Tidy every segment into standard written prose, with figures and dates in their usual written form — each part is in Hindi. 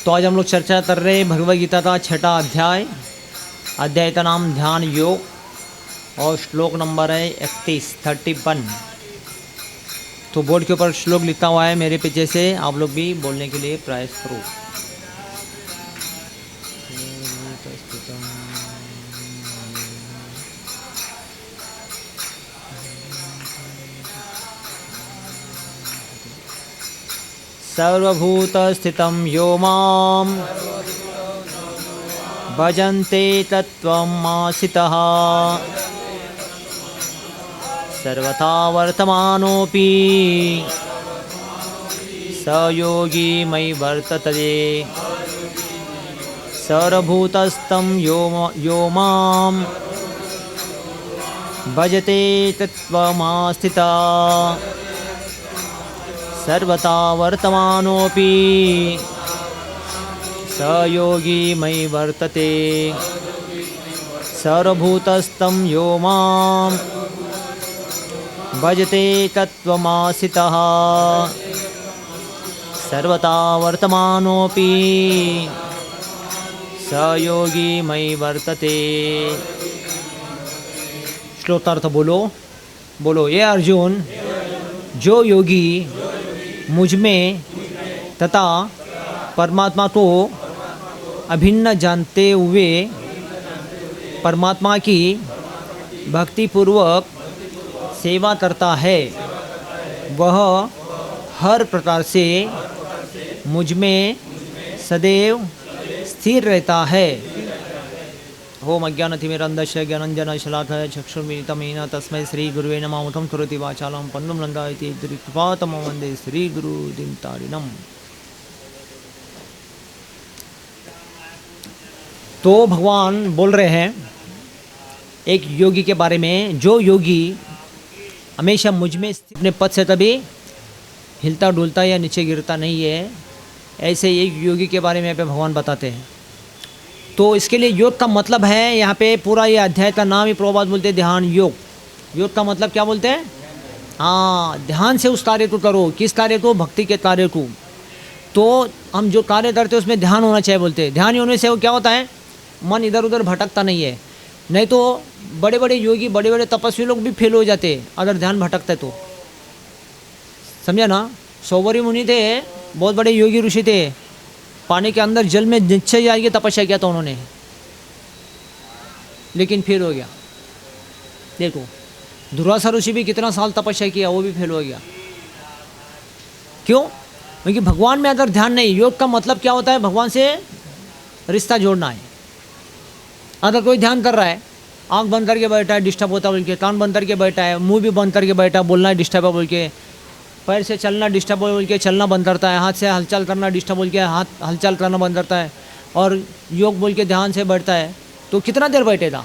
तो आज हम लोग चर्चा कर रहे हैं भगवद गीता का 6ठा अध्याय। अध्याय का नाम ध्यान योग और श्लोक नंबर है 31। तो बोर्ड के ऊपर श्लोक लिखा हुआ है मेरे पीछे से, आप लोग भी बोलने के लिए प्रयास करो। सर्वभूतस्थितं यो मां भजन्ते तत्त्वमासितः सर्वथा वर्तमानोऽपि स योगी मयि वर्तते। सर्वभूतस्थं यो मां भजते तत्त्वमास्थितः सर्वथा वर्तमानोऽपि स योगी मयि वर्तते। सर्वभूतस्थं यो मां भजते तत्त्वमासितः सर्वथा वर्तमानोऽपि स योगी मयि वर्तते। श्लोकार्थ बोलो। ये अर्जुन, जो योगी मुझ में तथा परमात्मा को अभिन्न जानते हुए परमात्मा की भक्तिपूर्वक सेवा करता है, वह हर प्रकार से मुझ में सदैव स्थिर रहता है। ओम अज्ञानतिमिरन्धस्य ज्ञानाञ्जनशलाकया चक्षुर्मिलितं येन तस्मै श्रीगुरुवे नमः। मुखं करोति वाचालं पङ्गुं लङ्घयति कृपातमं वन्दे श्रीगुरुदिनतारिणम्। तो भगवान बोल रहे हैं एक योगी के बारे में, जो योगी हमेशा मुझ में अपने पद से कभी हिलता डुलता या नीचे गिरता नहीं है, ऐसे एक योगी के बारे में यहाँ पे भगवान बताते हैं। तो इसके लिए योग का मतलब है, यहाँ पे पूरा ये अध्याय का नाम ही प्रभुपाद बोलते हैं ध्यान योग। योग का मतलब क्या बोलते हैं? हाँ, ध्यान से उस कार्य को करो। किस कार्य को? भक्ति के कार्य को। तो हम जो कार्य करते हैं उसमें ध्यान होना चाहिए बोलते हैं। ध्यान होने से वो क्या होता है, मन इधर उधर भटकता नहीं है। नहीं तो बड़े बड़े योगी, बड़े बड़े तपस्वी लोग भी फेल हो जाते हैं अगर ध्यान भटकता है तो। समझा ना? सौवरी मुनि थे, बहुत बड़े योगी ऋषि थे, पानी के अंदर जल में निश्चय जाएगी तपस्या किया था उन्होंने, लेकिन फेल हो गया। देखो दुर्वासा ऋषि भी कितना साल तपस्या किया, वो भी फेल हो गया। क्यों? क्योंकि भगवान में अगर ध्यान नहीं। योग का मतलब क्या होता है? भगवान से रिश्ता जोड़ना है। अगर कोई ध्यान कर रहा है, आंख बंद करके बैठा है डिस्टर्ब होता बोल के, कान बंद करके बैठा है, मुंह भी बंद करके बैठा, बोलना है डिस्टर्ब है बोल के, पैर से चलना डिस्टर्ब बोल के चलना बंद करता है, हाथ से हलचल करना डिस्टर्ब बोल के हाथ हलचल करना बंद करता है, और योग बोल के ध्यान से बैठता है, तो कितना देर बैठेगा?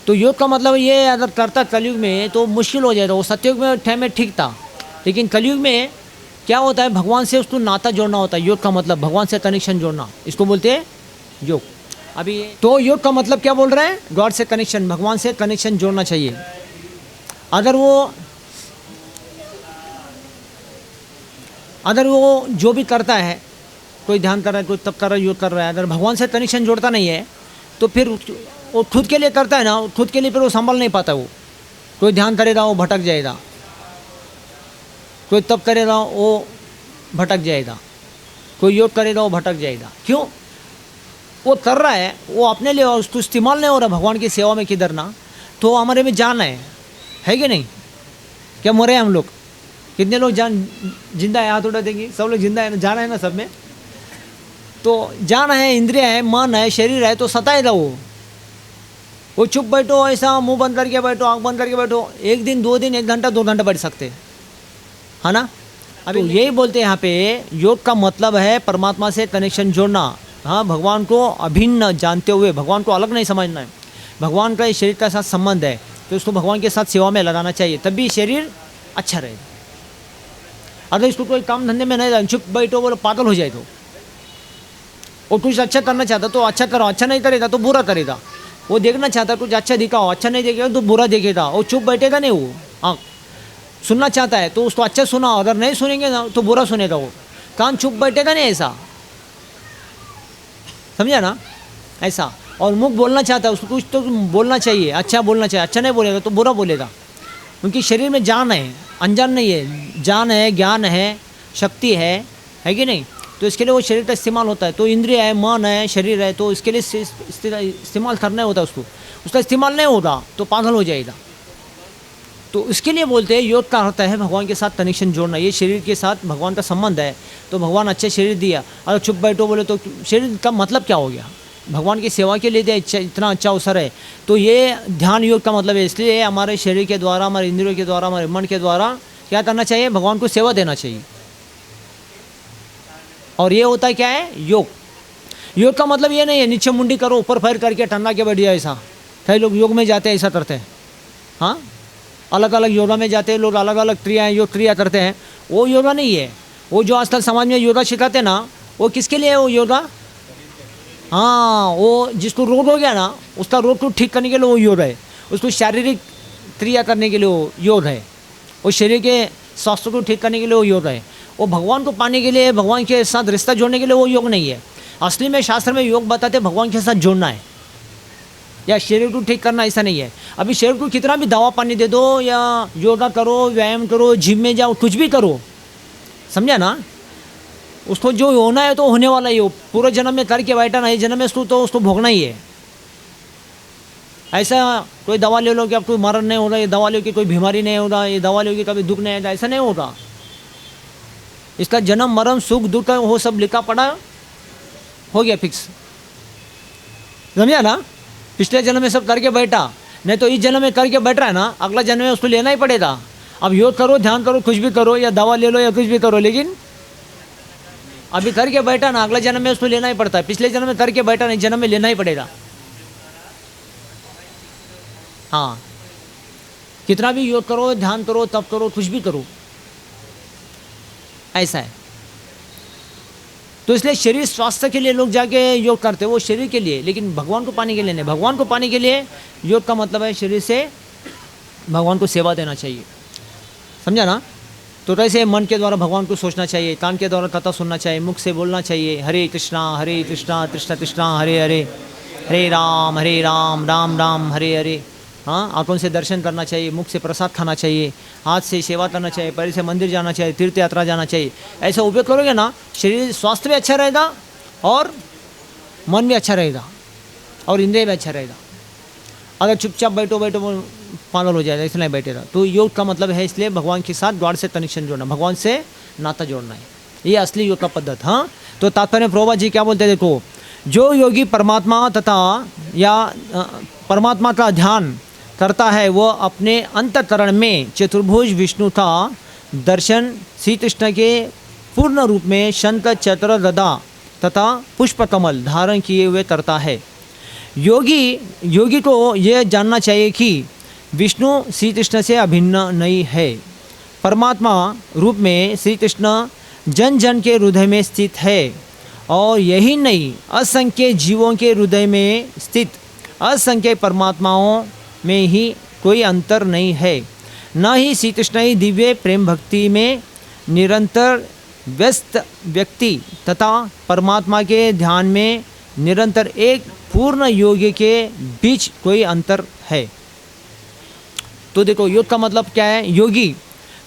तो योग का मतलब ये अगर करता कलयुग में तो मुश्किल हो जाएगा। वो सतयुग में टाइम में ठीक था, लेकिन कलयुग में क्या होता है, भगवान से उसको नाता जोड़ना होता है। योग का मतलब भगवान से कनेक्शन जोड़ना, इसको बोलते हैं योग। अभी तो योग का मतलब क्या बोल रहे हैं? गॉड से कनेक्शन, भगवान से कनेक्शन जोड़ना चाहिए। अगर वो जो भी करता है, कोई ध्यान कर रहा है, कोई तप कर रहा है, योग कर रहा है, अगर भगवान से कनेक्शन जोड़ता नहीं है तो फिर वो खुद के लिए करता है ना, खुद के लिए फिर वो संभाल नहीं पाता। वो कोई ध्यान करेगा वो भटक जाएगा, कोई तप करेगा वो भटक जाएगा, कोई योग करेगा वो भटक जाएगा। क्यों? वो कर रहा है, वो अपने लिए उसको इस्तेमाल नहीं हो रहा भगवान की सेवा में किधर ना। तो हमारे में जान है कि नहीं? क्या मरे हम लोग? कितने लोग जिंदा है? हाथ उठा देंगे। सब लोग जिंदा है, जाना है ना सब में। तो जाना है, इंद्रिया है, मन है, शरीर है, तो सताएगा वो चुप बैठो, ऐसा मुंह बंद करके बैठो, आंख बंद करके बैठो, एक दिन 2 दिन 1 घंटा 2 घंटा बैठ सकते हैं, है ना? अभी तो यही बोलते हैं यहाँ पे, योग का मतलब है परमात्मा से कनेक्शन जोड़ना। हाँ, भगवान को अभिन्न जानते हुए, भगवान को अलग नहीं समझना है। भगवान का शरीर का साथ संबंध है तो उसको भगवान के साथ सेवा में लगाना चाहिए, तब भी शरीर अच्छा रहेगा। अगर इसको कोई काम धंधे में नहीं, चुप बैठो बोलो, पागल हो जाए तो। वो कुछ अच्छा करना चाहता तो अच्छा करो, अच्छा नहीं करेगा तो बुरा करेगा। वो देखना चाहता कुछ अच्छा दिखाओ, अच्छा नहीं देखेगा तो बुरा देखेगा। वो चुप बैठेगा नहीं। वो हाँ, सुनना चाहता है तो उसको अच्छा सुनाओ, अगर नहीं सुनेंगे ना तो बुरा सुनेगा। वो कान चुप बैठेगा नहीं ऐसा। समझा ना, ऐसा। और मुख बोलना चाहता है, उसको कुछ तो बोलना चाहिए, अच्छा बोलना चाहिए, अच्छा नहीं बोलेगा तो बुरा बोलेगा, क्योंकि शरीर में जान है, अनजान नहीं है, जान है, ज्ञान है, शक्ति है कि नहीं। तो इसके लिए वो शरीर का इस्तेमाल होता है। तो इंद्रिय है, मन है, शरीर है, तो इसके लिए इस्तेमाल करना होता है उसको, उसका इस्तेमाल नहीं होगा तो पागल हो जाएगा। तो इसके लिए बोलते हैं योग का अर्थ है भगवान के साथ कनेक्शन जोड़ना। ये शरीर के साथ भगवान का संबंध है, तो भगवान अच्छे शरीर दिया, अगर चुप बैठो बोले तो शरीर का मतलब क्या हो गया? भगवान की सेवा के लिए दिया, इतना अच्छा अवसर है। तो ये ध्यान योग का मतलब है। इसलिए हमारे शरीर के द्वारा, हमारे इंद्रियों के द्वारा, हमारे मन के द्वारा क्या करना चाहिए? भगवान को सेवा देना चाहिए। और ये होता है क्या है? योग। योग का मतलब ये नहीं है नीचे मुंडी करो, ऊपर फैर करके ठंडा के बैठ जाए, ऐसा। कई लोग योग में जाते हैं ऐसा करते हैं, हाँ, अलग अलग योगा में जाते हैं लोग, अलग अलग योग क्रिया करते हैं। वो योगा नहीं है। वो जो आजकल समाज में योगा सिखाते हैं ना, वो किसके लिए है वो योगा? हाँ, वो जिसको रोग हो गया ना, उसका रोग को ठीक करने के लिए वो योग है। उसको शारीरिक क्रिया करने के लिए वो योग है। वो शरीर के स्वास्थ्य को ठीक करने के लिए वो योग है। वो भगवान को पाने के लिए, भगवान के साथ रिश्ता जोड़ने के लिए वो योग नहीं है। असली में शास्त्र में योग बताते भगवान के साथ जोड़ना है या शरीर को ठीक करना, ऐसा नहीं है। अभी शरीर को कितना भी दवा पानी दे दो या योगा करो, व्यायाम करो, जिम में जाओ, कुछ भी करो, समझा ना, उसको जो होना है तो होने वाला ही हो। पूरे जन्म में करके बैठा नहीं, जन्म में उसको भोगना ही है। ऐसा कोई दवा ले लो कि अब कोई मरण नहीं होगा, ये दवा लो कि कोई बीमारी नहीं होगा, ये दवा लो कि कभी दुख नहीं आएगा, ऐसा नहीं होगा। इसका जन्म मरण सुख दुख वो सब लिखा पड़ा हो गया, फिक्स, समझा ना। पिछले जन्म में सब करके बैठा, नहीं तो इस जन्म में करके बैठ रहा है ना, अगला जन्म में उसको लेना ही पड़ेगा। अब योग करो, ध्यान करो, कुछ भी करो, या दवा ले लो या कुछ भी करो, लेकिन अभी करके बैठा ना, अगला जन्म में उसको लेना ही पड़ता है। पिछले जन्म में करके बैठा नहीं, जन्म में लेना ही पड़ेगा। हाँ, कितना भी योग करो, ध्यान करो, तप करो, कुछ भी करो, ऐसा है। तो इसलिए शरीर स्वास्थ्य के लिए लोग जाके योग करते हैं, वो शरीर के लिए, लेकिन भगवान को पाने के लिए नहीं। भगवान को पाने के लिए योग का मतलब है शरीर से भगवान को सेवा देना चाहिए, समझा ना। तो कैसे मन के द्वारा भगवान को सोचना चाहिए, कान के द्वारा कथा सुनना चाहिए, मुख से बोलना चाहिए हरे कृष्णा कृष्णा कृष्णा हरे हरे, हरे राम राम राम हरे हरे। हाँ, आंखों से दर्शन करना चाहिए, मुख से प्रसाद खाना चाहिए, हाथ से सेवा करना चाहिए, पैर से मंदिर जाना चाहिए, तीर्थ यात्रा जाना चाहिए। ऐसा उपयोग करोगे ना, शरीर स्वास्थ्य भी अच्छा रहेगा और मन भी अच्छा रहेगा और इंद्रिय भी अच्छा रहेगा। अगर चुपचाप बैठो पागल हो जाएगा, इसलिए बैठेगा। तो योग का मतलब है इसलिए भगवान के साथ द्वार से कनेक्शन जोड़ना, भगवान से नाता जोड़ना है, ये असली योग का पद्धत। हाँ, तो तात्पर्य प्रभुपाद जी क्या बोलते हैं, देखो, जो योगी परमात्मा परमात्मा का ध्यान करता है, वो अपने अंतःकरण में चतुर्भुज विष्णु का दर्शन श्री कृष्ण के पूर्ण रूप में शंख चक्र गदा तथा पुष्प कमल धारण किए हुए करता है। योगी को यह जानना चाहिए कि विष्णु श्री कृष्ण से अभिन्न नहीं है। परमात्मा रूप में श्री कृष्ण जन जन के हृदय में स्थित है, और यही नहीं, असंख्य जीवों के हृदय में स्थित असंख्य परमात्माओं में ही कोई अंतर नहीं है। न ही श्री कृष्ण ही दिव्य प्रेम भक्ति में निरंतर व्यस्त व्यक्ति तथा परमात्मा के ध्यान में निरंतर एक पूर्ण योगी के बीच कोई अंतर है। तो देखो, योग का मतलब क्या है? योगी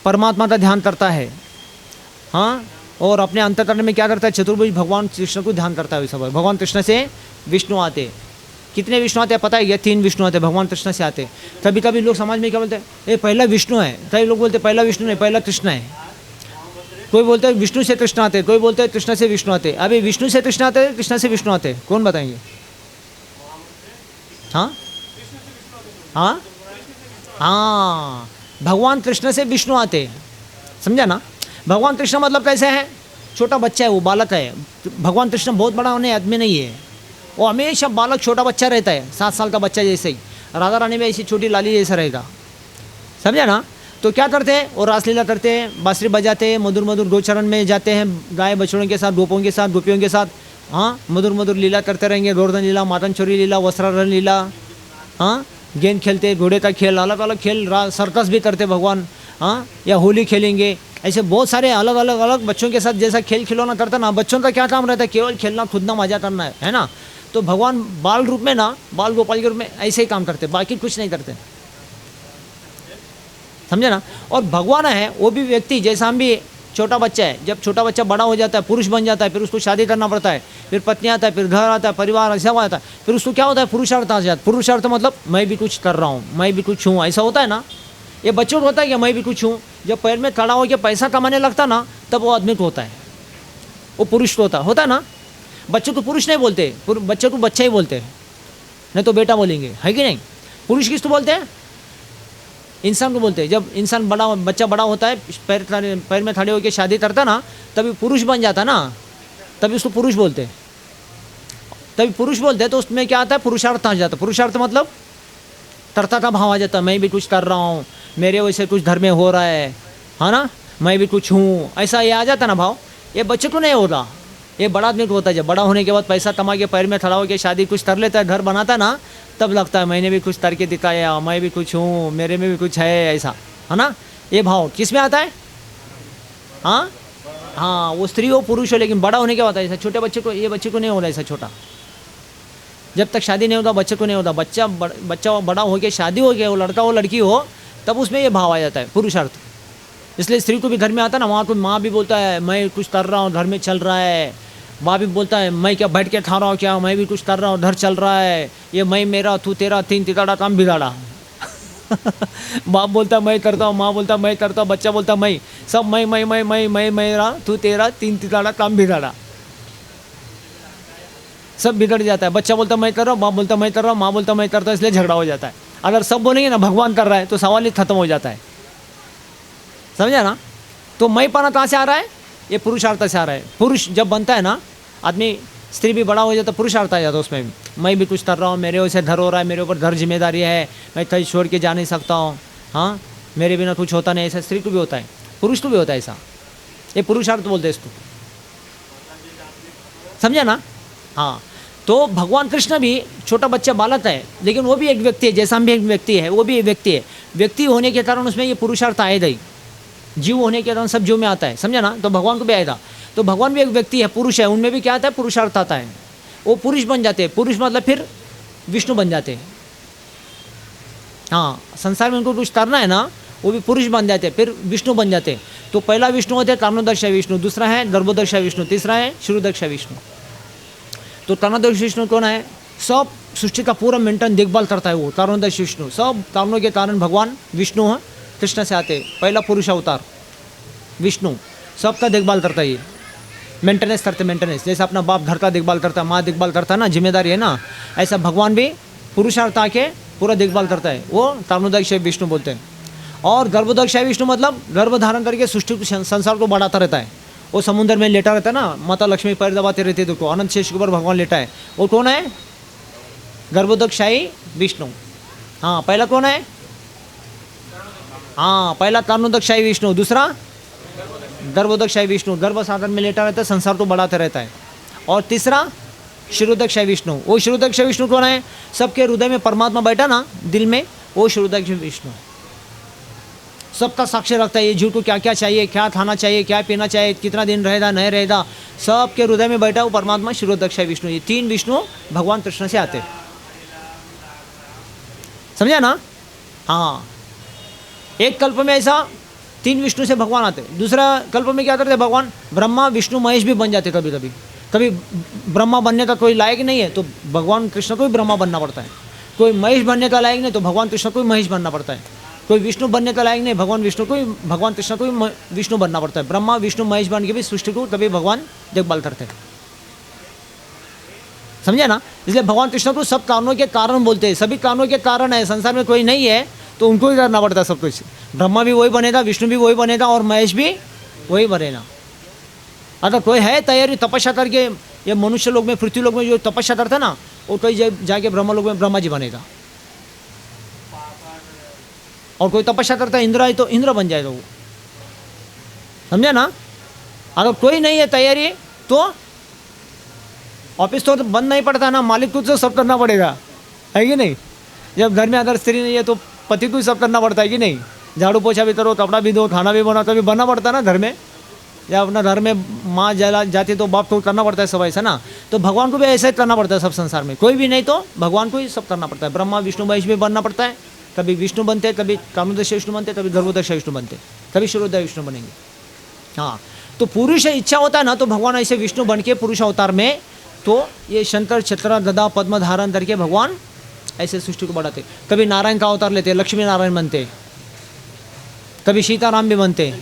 परमात्मा का ध्यान करता है, हाँ, और अपने अंतःकरण में क्या करता है? चतुर्भुज भगवान कृष्ण को ध्यान करता है। सब भगवान कृष्ण से विष्णु आते, कितने विष्णु आते हैं पता है? या 3 विष्णु आते हैं, भगवान कृष्ण से आते। कभी कभी लोग समाज में क्या बोलते हैं, ये पहला विष्णु है, कई लोग बोलते हैं पहला विष्णु नहीं, पहला कृष्ण है। कोई बोलते हैं विष्णु से कृष्ण आते, कोई बोलते हैं कृष्ण से विष्णु आते। अभी विष्णु से कृष्ण आते, कृष्ण से विष्णु आते, कौन बताएंगे? हाँ हाँ हाँ, भगवान कृष्ण से विष्णु आते, समझा ना। भगवान कृष्ण मतलब कैसे है? छोटा बच्चा है, वो बालक है। भगवान कृष्ण बहुत बड़ा होने आदमी नहीं है, वो हमेशा बालक छोटा बच्चा रहता है, 7 साल का बच्चा जैसे ही। राधा रानी में ऐसी छोटी लाली जैसा रहेगा, समझा ना। तो क्या करते हैं? वो रासलीला करते हैं, बांसुरी बजाते हैं, मधुर मधुर गोचरण में जाते हैं, गाय बछड़ों के साथ, गोपों के साथ, गोपियों के साथ, हाँ, मधुर मधुर लीला करते रहेंगे। गोवर्धन लीला, मातन चोरी लीला, वस्त्रारण लीला, हाँ, गेंद खेलते, घोड़े का खेल, अलग अलग खेल, सर्कस भी करते भगवान, हाँ, या होली खेलेंगे, ऐसे बहुत सारे अलग अलग अलग बच्चों के साथ जैसा खेल खिलौना करता ना, बच्चों का क्या काम रहता है, केवल खेलना कूदना मजा करना है ना। तो भगवान बाल रूप में ना, बाल गोपाल के रूप में ऐसे ही काम करते, बाकी कुछ नहीं करते, समझे ना। और भगवान है वो भी व्यक्ति जैसा हम भी, छोटा बच्चा है, जब छोटा बच्चा बड़ा हो जाता है, पुरुष बन जाता है, फिर उसको शादी करना पड़ता है, फिर पत्नी आता है, फिर घर आता है, परिवार ऐसा आता है, फिर उसको क्या होता है, पुरुषार्थ आ जाता है। पुरुषार्थ मतलब मैं भी कुछ कर रहा हूँ, मैं भी कुछ हूँ, ऐसा होता है ना। ये बच्चों को होता है कि मैं भी कुछ हूँ। जब पैर में खड़ा होकर पैसा कमाने लगता ना, तब वो आदमी को होता है, वो पुरुष को होता है ना। बच्चों को पुरुष नहीं बोलते, बच्चों को बच्चा ही बोलते हैं, नहीं तो बेटा बोलेंगे, है कि नहीं। पुरुष किसको बोलते हैं, इंसान को बोलते हैं। जब इंसान बच्चा बड़ा होता है, पैर में खड़े होकर शादी करता ना, तभी पुरुष बन जाता ना, तभी उसको पुरुष बोलते हैं, तभी पुरुष बोलते हैं। तो उसमें क्या आता है, पुरुषार्थ आ जाता है। पुरुषार्थ मतलब तरता का भाव आ जाता है, मैं भी कुछ कर रहा हूँ, मेरे वजह कुछ धर्म में हो रहा है ना, मैं भी कुछ हूँ, ऐसा ये आ जाता ना भाव। ये बच्चे को नहीं होता, ये बड़ा आदमी को होता है। जब बड़ा होने के बाद पैसा कमा के पैर में खड़ा होकर शादी कुछ कर लेता है, घर बनाता ना, तब लगता है मैंने भी कुछ करके दिखाया, मैं भी कुछ हूँ, मेरे में भी कुछ है, ऐसा है ना। ये भाव किस में आता है, हाँ हाँ, वो स्त्री हो पुरुष हो, लेकिन बड़ा होने के बाद ऐसा। छोटे बच्चे को, ये बच्चे को नहीं होता ऐसा छोटा, जब तक शादी नहीं होता बच्चे को नहीं होता। बच्चा बड़ा हो के शादी हो गया, वो लड़का हो लड़की हो, तब उसमें ये भाव आ जाता है, पुरुषार्थ। इसलिए स्त्री को भी घर में आता ना, वहाँ को माँ भी बोलता है मैं कुछ कर रहा हूँ, घर में चल रहा है। बाप भी बोलता है मैं क्या बैठ के खा रहा हूँ क्या, मैं भी कुछ कर रहा हूँ, घर चल रहा है। ये मैं मेरा तू तेरा, तीन तिताड़ा काम बिगाड़ा। बाप बोलता मैं करता हूँ, माँ बोलता मैं करता हूँ, बच्चा बोलता मैं, सब मैं मेरा तू तेरा, तीन तिताड़ा काम बिगाड़ा, सब बिगड़ जाता है। बच्चा बोलता मैं कर रहा हूँ, बाप बोलता मैं कर रहा हूँ, माँ बोलता मैं करता हूँ, इसलिए झगड़ा हो जाता है। अगर सब बोलेंगे ना भगवान कर रहा है, तो सवाल ही खत्म हो जाता है, समझा ना। तो मैं पाना कहाँ से आ रहा है, ये पुरुषार्थ से आ रहा है। पुरुष जब बनता है ना आदमी, स्त्री भी बड़ा हो जाता है, पुरुषार्थ आ जाता है उसमें भी। मैं भी कुछ कर रहा हूँ, मेरे वजह से घर हो रहा है, मेरे ऊपर घर जिम्मेदारी है, मैं कहीं छोड़ के जा नहीं सकता हूँ, हाँ मेरे बिना कुछ होता नहीं, ऐसा स्त्री को भी होता है, पुरुष को भी होता है ऐसा। ये पुरुषार्थ बोलते हैं इसको, समझा ना। हाँ, तो भगवान कृष्ण भी छोटा बच्चा बालक है, लेकिन वो भी एक व्यक्ति है, जैसा हम भी एक व्यक्ति है, वो भी एक व्यक्ति है। व्यक्ति होने के कारण उसमें ये पुरुषार्थ आएगा ही, जीव होने के कारण सब जीव में आता है, समझा ना। तो भगवान को भी आएगा, तो भगवान भी एक व्यक्ति है, पुरुष है, उनमें भी क्या आता है, पुरुषार्थ आता है। वो पुरुष बन जाते हैं, पुरुष मतलब फिर विष्णु बन जाते हैं। हाँ, संसार में उनको कुछ करना है ना, वो भी पुरुष बन जाते हैं, फिर विष्णु बन जाते हैं। तो पहला विष्णु होते हैं कर्णोदक्ष विष्णु, दूसरा है गर्भोदक्ष विष्णु, तीसरा है शिरोदक्ष विष्णु। तो कर्णोदक्ष विष्णु कौन है, सब सृष्टि का पूरा मेंटेन देखभाल करता है वो कर्णोदक्ष विष्णु। सब कारणों के कारण भगवान विष्णु है, कृष्ण से आते, पहला पुरुष अवतार विष्णु, सबका देखभाल करता है, ये मेंटेनेंस करते, मेंटेनेंस जैसे अपना बाप घर का देखभाल करता है, माँ देखभाल करता है ना, जिम्मेदारी है ना, ऐसा भगवान भी पुरुषार्थ आके पूरा देखभाल करता है, वो कर्णोदक्ष विष्णु बोलते हैं। और गर्भोदक्ष विष्णु मतलब गर्भ धारण करके सृष्टि को, संसार को बढ़ाता रहता है। वो समुद्र में लेटा रहता है ना, माता लक्ष्मी पैर दबाते रहते हैं, देखो अनंत शेष के ऊपर भगवान लेटा है, वो कौन है, गर्भोदक्षाई विष्णु। हाँ, पहला कौन है, हाँ पहला कर्णोदक्षाई विष्णु, दूसरा गर्भोदक्षाई विष्णु, गर्भ सागर में लेटा रहता है, संसार को बढ़ाते रहता है। और तीसरा शिरोदक्षाई विष्णु। वो शिरोदक्ष विष्णु कौन है, सबके हृदय में परमात्मा बैठा ना दिल में, वो शिरोदक्ष विष्णु सबका साक्षी रखता है। ये जीव को क्या क्या चाहिए, क्या खाना चाहिए, क्या पीना चाहिए, कितना दिन रहेगा नहीं रहेगा, सबके हृदय में बैठा वो परमात्मा शिरोदक्षाई विष्णु। ये तीन विष्णु भगवान कृष्ण से आते, समझा ना। हाँ, एक कल्प में ऐसा तीन विष्णु से भगवान आते, दूसरा कल्प में क्या करते भगवान, ब्रह्मा विष्णु महेश भी बन जाते। कभी कभी कभी ब्रह्मा बनने का कोई लायक नहीं है, तो भगवान कृष्ण को भी ब्रह्मा बनना पड़ता है। कोई महेश बनने का लायक नहीं, तो भगवान कृष्ण को भी महेश बनना पड़ता है। कोई विष्णु बनने का लायक नहीं, भगवान कृष्ण को भी विष्णु बनना पड़ता है। ब्रह्मा विष्णु महेश बन के भी सृष्टि को कभी भगवान देखभाल करते हैं, समझे ना। इसलिए भगवान कृष्ण को सब कारणों के कारण बोलते हैं, सभी कारणों के कारण है, संसार में कोई नहीं है तो उनको ही करना पड़ता है सब कुछ। ब्रह्मा भी वही बनेगा, विष्णु भी वही बनेगा, और महेश भी वही बनेगा। अगर कोई है तैयारी तपस्या करके, ये मनुष्य लोग में, पृथ्वी लोग में जो तपस्या करता है ना, वो कोई जाके ब्रह्मा लोग में ब्रह्मा जी बनेगा। और कोई तपस्या करता है इंद्र है, तो इंद्र बन जाएगा वो, समझे ना। अगर कोई नहीं है तैयारी, तो ऑफिस तो बंद नहीं पड़ता ना, मालिक को तो सब करना पड़ेगा, है कि नहीं। जब घर में अगर स्त्री नहीं है तो पति को सब करना पड़ता है कि नहीं, झाड़ू पोछा भी करो, कपड़ा भी दो, खाना भी बनाओ, तो भी बनना पड़ता है ना घर में। या अपना घर में माँ जला जाती तो बाप को करना पड़ता है सब, ऐसा ना। तो भगवान को भी ऐसा ही करना पड़ता है सब संसार में, कोई भी नहीं तो भगवान को ही सब करना पड़ता है। ब्रह्मा विष्णु महेश भी बनना पड़ता है, कभी विष्णु बनते, कभी कामोदश विष्णु बनते, कभी गर्भोदश विष्णु बनते, कभी शिरोदय विष्णु बनेंगे। हाँ, तो पुरुष इच्छा होता है ना, तो भगवान ऐसे विष्णु बन के पुरुष अवतार में, तो ये शंकर छत्र गदा पद्म धारण करके भगवान ऐसे सृष्टि को बढ़ाते। कभी नारायण का अवतार लेते, लक्ष्मी नारायण बनते, कभी सीताराम भी बनते,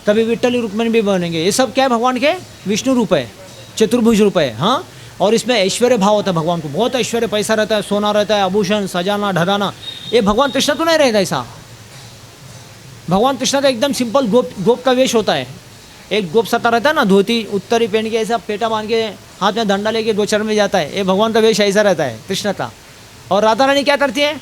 कभी विट्ठल रुक्मिणी भी बनेंगे। ये सब क्या है, भगवान के विष्णु रूप है, चतुर्भुज रूप है। हाँ, और इसमें ऐश्वर्य भाव होता है भगवान को, बहुत ऐश्वर्य, पैसा रहता है, सोना रहता है, आभूषण सजाना ढराना। ये भगवान कृष्ण तो नहीं रहता ऐसा। भगवान कृष्ण का एकदम सिंपल गोप का वेश होता है। एक गोप सता रहता है ना, धोती उत्तरी पहन के ऐसा पेटा बांध के हाथ में डंडा लेके गोचरण में जाता है, ये भगवान का वेश ऐसा रहता है कृष्ण का। और राधा रानी क्या करती है,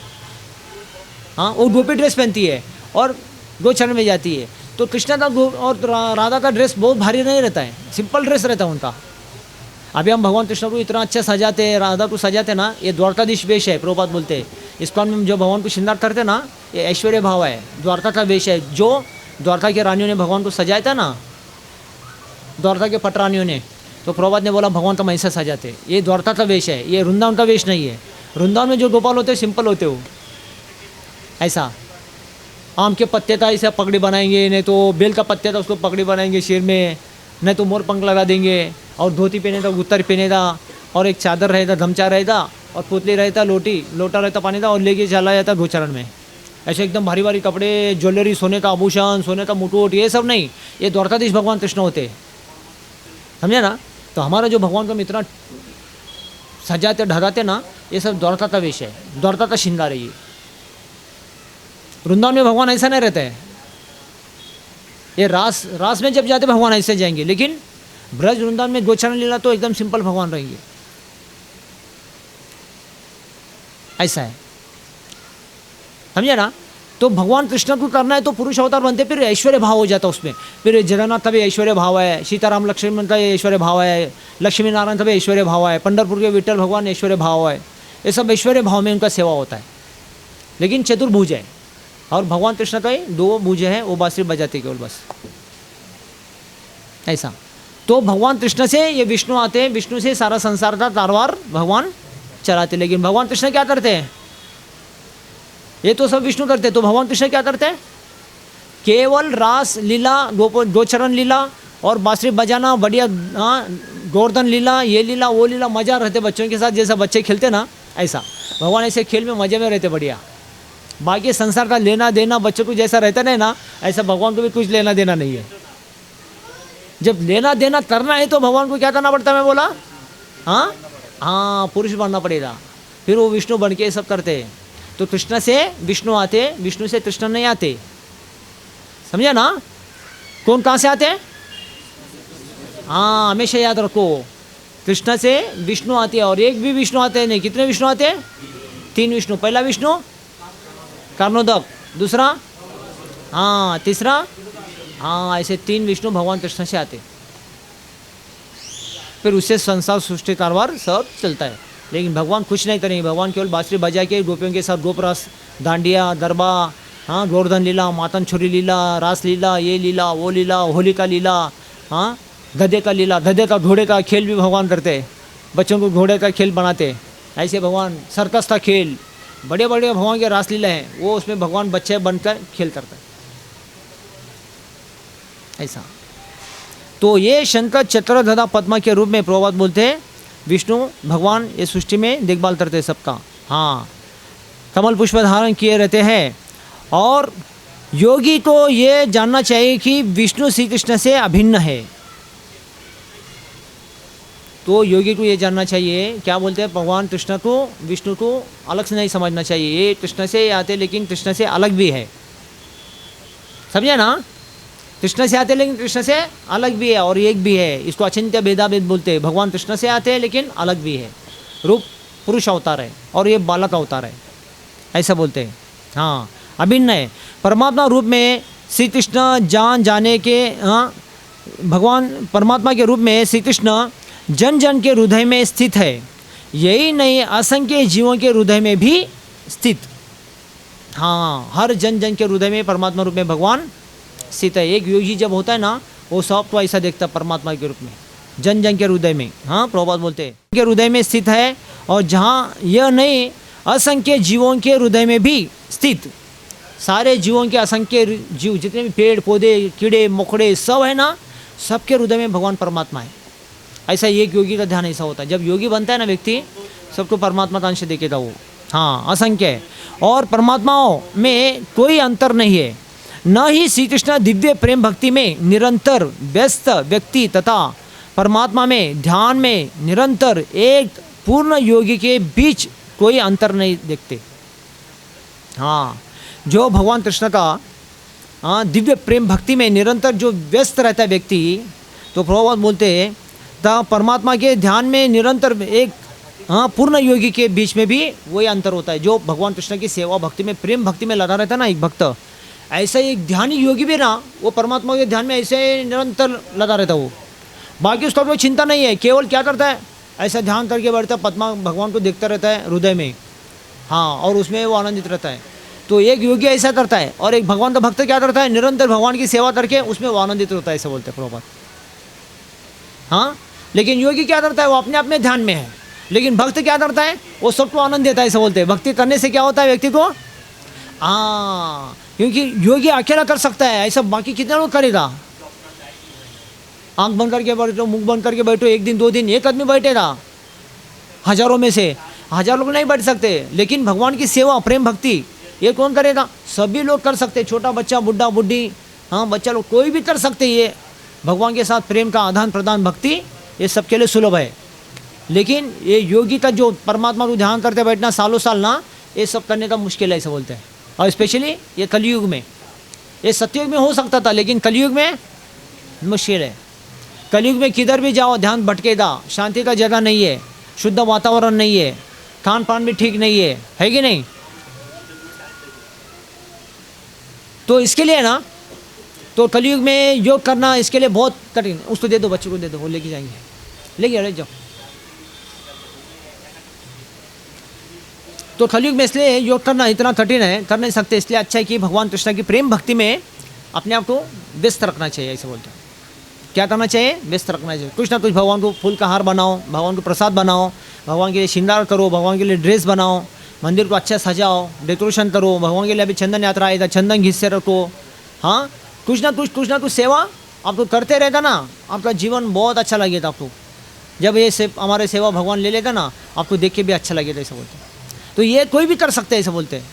हाँ, वो गोपी ड्रेस पहनती है और गोचरण में जाती है। तो कृष्ण का और राधा का ड्रेस बहुत भारी नहीं रहता है, सिंपल ड्रेस रहता है उनका। अभी हम भगवान कृष्ण को इतना अच्छा सजाते हैं, राधा को सजाते ना, ये द्वारकाधीश वेश है। प्रभुपाद बोलते हैं इस्कॉन में जो भगवान को श्रृंगार करते ना, ये ऐश्वर्य भाव है, द्वारका का वेश है। जो द्वारका की रानियों ने भगवान को सजाया था ना, द्वारका के पटरानियों ने, तो प्रभुपाद ने बोला भगवान तो ऐसा सजाते, ये द्वारका का वेश है, ये वृंदावन का वेश नहीं है। वृंदावन में जो गोपाल होते हैं सिंपल होते हो, ऐसा आम के पत्ते था ऐसा पगड़ी बनाएंगे, नहीं तो बेल का पत्ते था उसको पगड़ी बनाएंगे सिर में, नहीं तो मोर पंख लगा देंगे, और धोती पहने था, गुत्तर पहने था, और एक चादर रहता, धमचा रहता, और पुतली रहता, लोटा रहता पानी था, और लेके चला जाता गोचरण में। ऐसे एकदम भारी भारी कपड़े, ज्वेलरी, सोने का आभूषण, सोने का मुकुट, ये सब नहीं, ये द्वारकाधीश भगवान कृष्ण होते, समझे ना। तो हमारा जो भगवान को इतना सजाते ढराते ना, ये सब द्वारका का वेश है, द्वारका का श्रृंगार है ये। वृंदावन में भगवान ऐसा नहीं रहता है, ये रास में जब जाते भगवान ऐसे जाएंगे, लेकिन ब्रज वृंदावन में गोचरण लीला तो एकदम सिंपल भगवान रहेंगे, ऐसा है, समझे ना। तो भगवान कृष्ण को करना है तो पुरुष अवतार बनते, फिर ऐश्वर्य भाव हो जाता उसमें। फिर जगन्नाथ का भी ऐश्वर्य भाव है, सीताराम लक्ष्मण का ऐश्वर्य भाव है, लक्ष्मी नारायण का भी ऐश्वर्य भाव है, पंढरपुर के विट्ठल भगवान ऐश्वर्य भाव है। ये सब ऐश्वर्य भाव में उनका सेवा होता है, लेकिन चतुर्भुज है। और भगवान कृष्ण का ही 2 भुज है, वो बांसुरी बजाते केवल बस, ऐसा। तो भगवान कृष्ण से ये विष्णु आते हैं, विष्णु से सारा संसार का कारभार भगवान चलाते। लेकिन भगवान कृष्ण क्या करते हैं, ये तो सब विष्णु करते, तो भगवान कृष्ण क्या करते हैं, केवल रास लीला, गोचरण लीला और बांसुरी बजाना, बढ़िया, हाँ, गोवर्धन लीला, ये लीला वो लीला, मजा रहते बच्चों के साथ, जैसा बच्चे खेलते ना, ऐसा भगवान ऐसे खेल में मजे में रहते बढ़िया। बाकी संसार का लेना देना बच्चों को जैसा रहता नहीं ना, ऐसा भगवान को भी कुछ लेना देना नहीं है। जब लेना देना करना है तो भगवान को क्या करना पड़ता है, मैं बोला, हाँ हाँ, पुरुष बनना पड़ेगा, फिर वो विष्णु बन के सब करते हैं। तो कृष्ण से विष्णु आते, विष्णु से कृष्ण नहीं आते, समझे ना। कौन कहाँ से आते हैं, हाँ, हमेशा याद रखो, कृष्ण से विष्णु आते हैं। और एक भी विष्णु आते हैं नहीं, कितने विष्णु आते हैं, 3 विष्णु। पहला विष्णु कर्णोदक, दूसरा, हाँ, तीसरा, हाँ, ऐसे 3 विष्णु भगवान कृष्ण से आते, फिर उससे संसार सृष्टि कारभार सब चलता है। लेकिन भगवान कुछ नहीं करेंगे, भगवान केवल बांसुरी बजा के गोपियों के साथ गोपरस, दांडिया, गरबा, हाँ, गोवर्धन लीला, मातन छुरी लीला, रास लीला, ये लीला वो लीला, होली का लीला, हाँ, गधे का लीला, गधे का घोड़े का खेल भी भगवान करते, बच्चों को घोड़े का खेल बनाते। ऐसे भगवान सर्कस का खेल, बड़े बड़े भगवान के रास लीला हैं, वो उसमें भगवान बच्चे बनकर खेल करता है, ऐसा। तो ये शंकर चक्र गदा पद्मा के रूप में प्रभुपाद बोलते हैं विष्णु भगवान ये सृष्टि में देखभाल करते हैं सबका, हाँ, कमल पुष्प धारण किए रहते हैं। और योगी को ये जानना चाहिए कि विष्णु श्री कृष्ण से अभिन्न है। तो योगी को ये जानना चाहिए, क्या बोलते हैं, भगवान कृष्ण को विष्णु को अलग से नहीं समझना चाहिए, ये कृष्ण से आते लेकिन कृष्ण से अलग भी है, समझे ना। कृष्ण से आते लेकिन कृष्ण से अलग भी है, और एक भी है, इसको अचिंत्य भेदाभेद बोलते हैं। भगवान कृष्ण से आते हैं लेकिन अलग भी है, रूप पुरुष अवतार है और ये बालक अवतार है, ऐसा बोलते हैं, हाँ, अभिन्न है। परमात्मा रूप में श्री कृष्ण जाने के, हाँ, भगवान परमात्मा के रूप में श्री कृष्ण जन जन के हृदय में स्थित है, यही नहीं असंख्य जीवों के हृदय में भी स्थित, हाँ, हर जन जन के हृदय में परमात्मा रूप में भगवान स्थित है। एक योगी जब होता है ना, वो सब तो ऐसा देखता है परमात्मा के रूप में, जन जन के हृदय में। हाँ, प्रभुपाद बोलते हैं के हृदय में स्थित है, और जहाँ यह नहीं असंख्य जीवों के हृदय में भी स्थित, सारे जीवों के असंख्य जीव जितने भी पेड़ पौधे कीड़े मकोड़े सब है ना, सबके हृदय में भगवान परमात्मा है। ऐसा एक योगी का ध्यान ऐसा होता है। जब योगी बनता है ना व्यक्ति, सबको परमात्मा का अंश देखेगा वो। हाँ, असंख्य है, और परमात्माओं में कोई अंतर नहीं है। न ही श्री कृष्ण दिव्य प्रेम भक्ति में निरंतर व्यस्त व्यक्ति तथा परमात्मा में ध्यान में निरंतर एक पूर्ण योगी के बीच कोई अंतर नहीं देखते। हाँ, जो भगवान कृष्ण का दिव्य प्रेम भक्ति में निरंतर जो व्यस्त रहता है व्यक्ति, तो प्रभुपाद बोलते हैं तो परमात्मा के ध्यान में निरंतर एक पूर्ण योगी के बीच में भी वही अंतर होता है। जो भगवान कृष्ण की सेवा भक्ति में प्रेम भक्ति में लगा रहता है ना एक भक्त, ऐसा एक ध्यानी योगी भी ना, वो परमात्मा के ध्यान में ऐसे निरंतर लगा रहता है वो। बाकी उसका कोई चिंता नहीं है, केवल क्या करता है, ऐसा ध्यान करके बैठता है, पद्मा भगवान को देखता रहता है हृदय में। हाँ, और उसमें वो आनंदित रहता है। तो एक योगी ऐसा करता है, और एक भगवान का भक्त क्या करता है, निरंतर भगवान की सेवा करके उसमें वो आनंदित होता है, ऐसा बोलते हैं प्रभुपाद। हाँ, लेकिन योगी क्या करता है, वो अपने अपने ध्यान में है, लेकिन भक्त क्या करता है, वो सबको आनंद देता है, ऐसा बोलते हैं। भक्ति करने से क्या होता है व्यक्ति को, क्योंकि योगी अकेला कर सकता है, ऐसा बाकी कितने लोग करेगा। आंख बंद करके बैठो, मुंह बंद करके बैठो, एक दिन दो दिन एक आदमी बैठेगा, हजारों में से हजार लोग नहीं बैठ सकते। लेकिन भगवान की सेवा प्रेम भक्ति ये कौन करेगा, सभी लोग कर सकते, छोटा बच्चा बुढ़ा बुढ़ी, हाँ बच्चा लोग कोई भी कर सकते। ये भगवान के साथ प्रेम का आदान प्रदान भक्ति ये सबके लिए सुलभ है। लेकिन ये योगी का जो परमात्मा को ध्यान करते बैठना सालों साल ना, ये सब करने का मुश्किल है, ऐसा बोलते हैं। और स्पेशली ये कलयुग में, ये सतयुग में हो सकता था, लेकिन कलयुग में मुश्किल है। कलयुग में किधर भी जाओ ध्यान भटकेगा, शांति का जगह नहीं है, शुद्ध वातावरण नहीं है, खान पान भी ठीक नहीं है कि नहीं। तो इसके लिए ना, तो कलयुग में योग करना इसके लिए बहुत कठिन। उसको दे दो, बच्चों को दे दो, वो लेके जाएंगे, लेके जाओ। तो कलयुग में इसलिए योग करना इतना कठिन है, कर नहीं सकते। इसलिए अच्छा है कि भगवान कृष्ण की प्रेम भक्ति में अपने आप को व्यस्त रखना चाहिए, ऐसे बोलते हैं। क्या करना चाहिए, व्यस्त रखना चाहिए। कुछ ना कुछ भगवान को फूल का हार बनाओ, भगवान को प्रसाद बनाओ, भगवान के लिए श्रृंगार करो, भगवान के लिए ड्रेस बनाओ, मंदिर को अच्छा सजाओ, डेकोरेशन करो, भगवान के लिए अभी चंदन यात्रा आएगा, चंदन घिस से रखो। हाँ, कुछ ना कुछ सेवा आपको करते रहेगा ना, आपका जीवन बहुत अच्छा लगेगा आपको। जब ये हमारे सेवा भगवान ले लेगा ना, आपको देख के भी अच्छा लगेगा, ऐसा बोलते हैं। तो ये कोई भी कर सकते हैं, ऐसा बोलते हैं।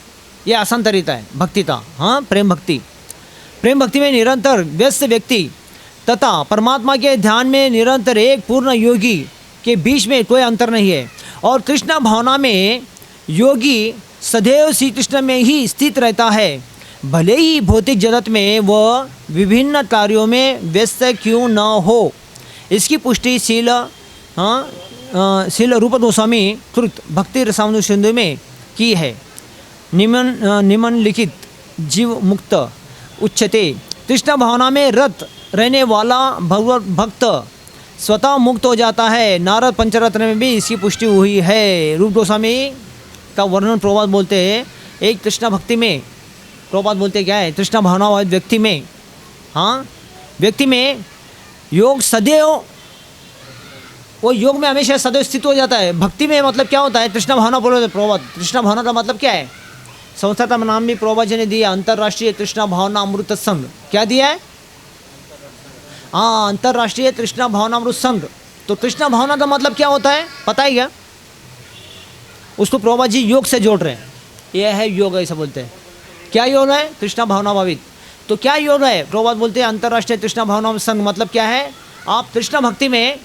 ये आसान तरीका है भक्ति का। हाँ, प्रेम भक्ति में निरंतर व्यस्त व्यक्ति तथा परमात्मा के ध्यान में निरंतर एक पूर्ण योगी के बीच में कोई अंतर नहीं है। और कृष्ण भावना में योगी सदैव श्री कृष्ण में ही स्थित रहता है, भले ही भौतिक जगत में वह विभिन्न कार्यों में व्यस्त क्यों न हो। इसकी पुष्टि शील रूप गोस्वामी कृत भक्ति रसावनु सिंधु में की है। निम्नलिखित जीव मुक्त उच्चते। कृष्ण भावना में रत रहने वाला भगवत भक्त स्वतः मुक्त हो जाता है। नारद पंचरत्न में भी इसकी पुष्टि हुई है। रूप गोस्वामी का वर्णन प्रभुपाद बोलते हैं, एक कृष्ण भक्ति में, प्रभुपाद बोलते क्या है, कृष्ण भावना वाले व्यक्ति में, हाँ व्यक्ति में योग सदैव, वो योग में हमेशा सदैव स्थित हो जाता है। भक्ति में मतलब क्या होता है, कृष्ण भावना बोलो प्रभुपाद। कृष्ण भावना का मतलब क्या है, संस्था का नाम भी प्रभुपाद जी ने दिया, अंतर्राष्ट्रीय कृष्ण भावना अमृत संघ। क्या दिया है, हाँ, अंतर्राष्ट्रीय कृष्ण भावना अमृत संघ। तो कृष्ण भावना का मतलब क्या होता है पता है क्या, उसको प्रभुपाद जी योग से जोड़ रहे हैं। यह है योग, ऐसा बोलते हैं। क्या योग है, कृष्ण भावना भावित। तो क्या योग है, प्रभुपाद बोलते हैं अंतर्राष्ट्रीय कृष्ण भावना संघ मतलब क्या है, आप कृष्ण भक्ति में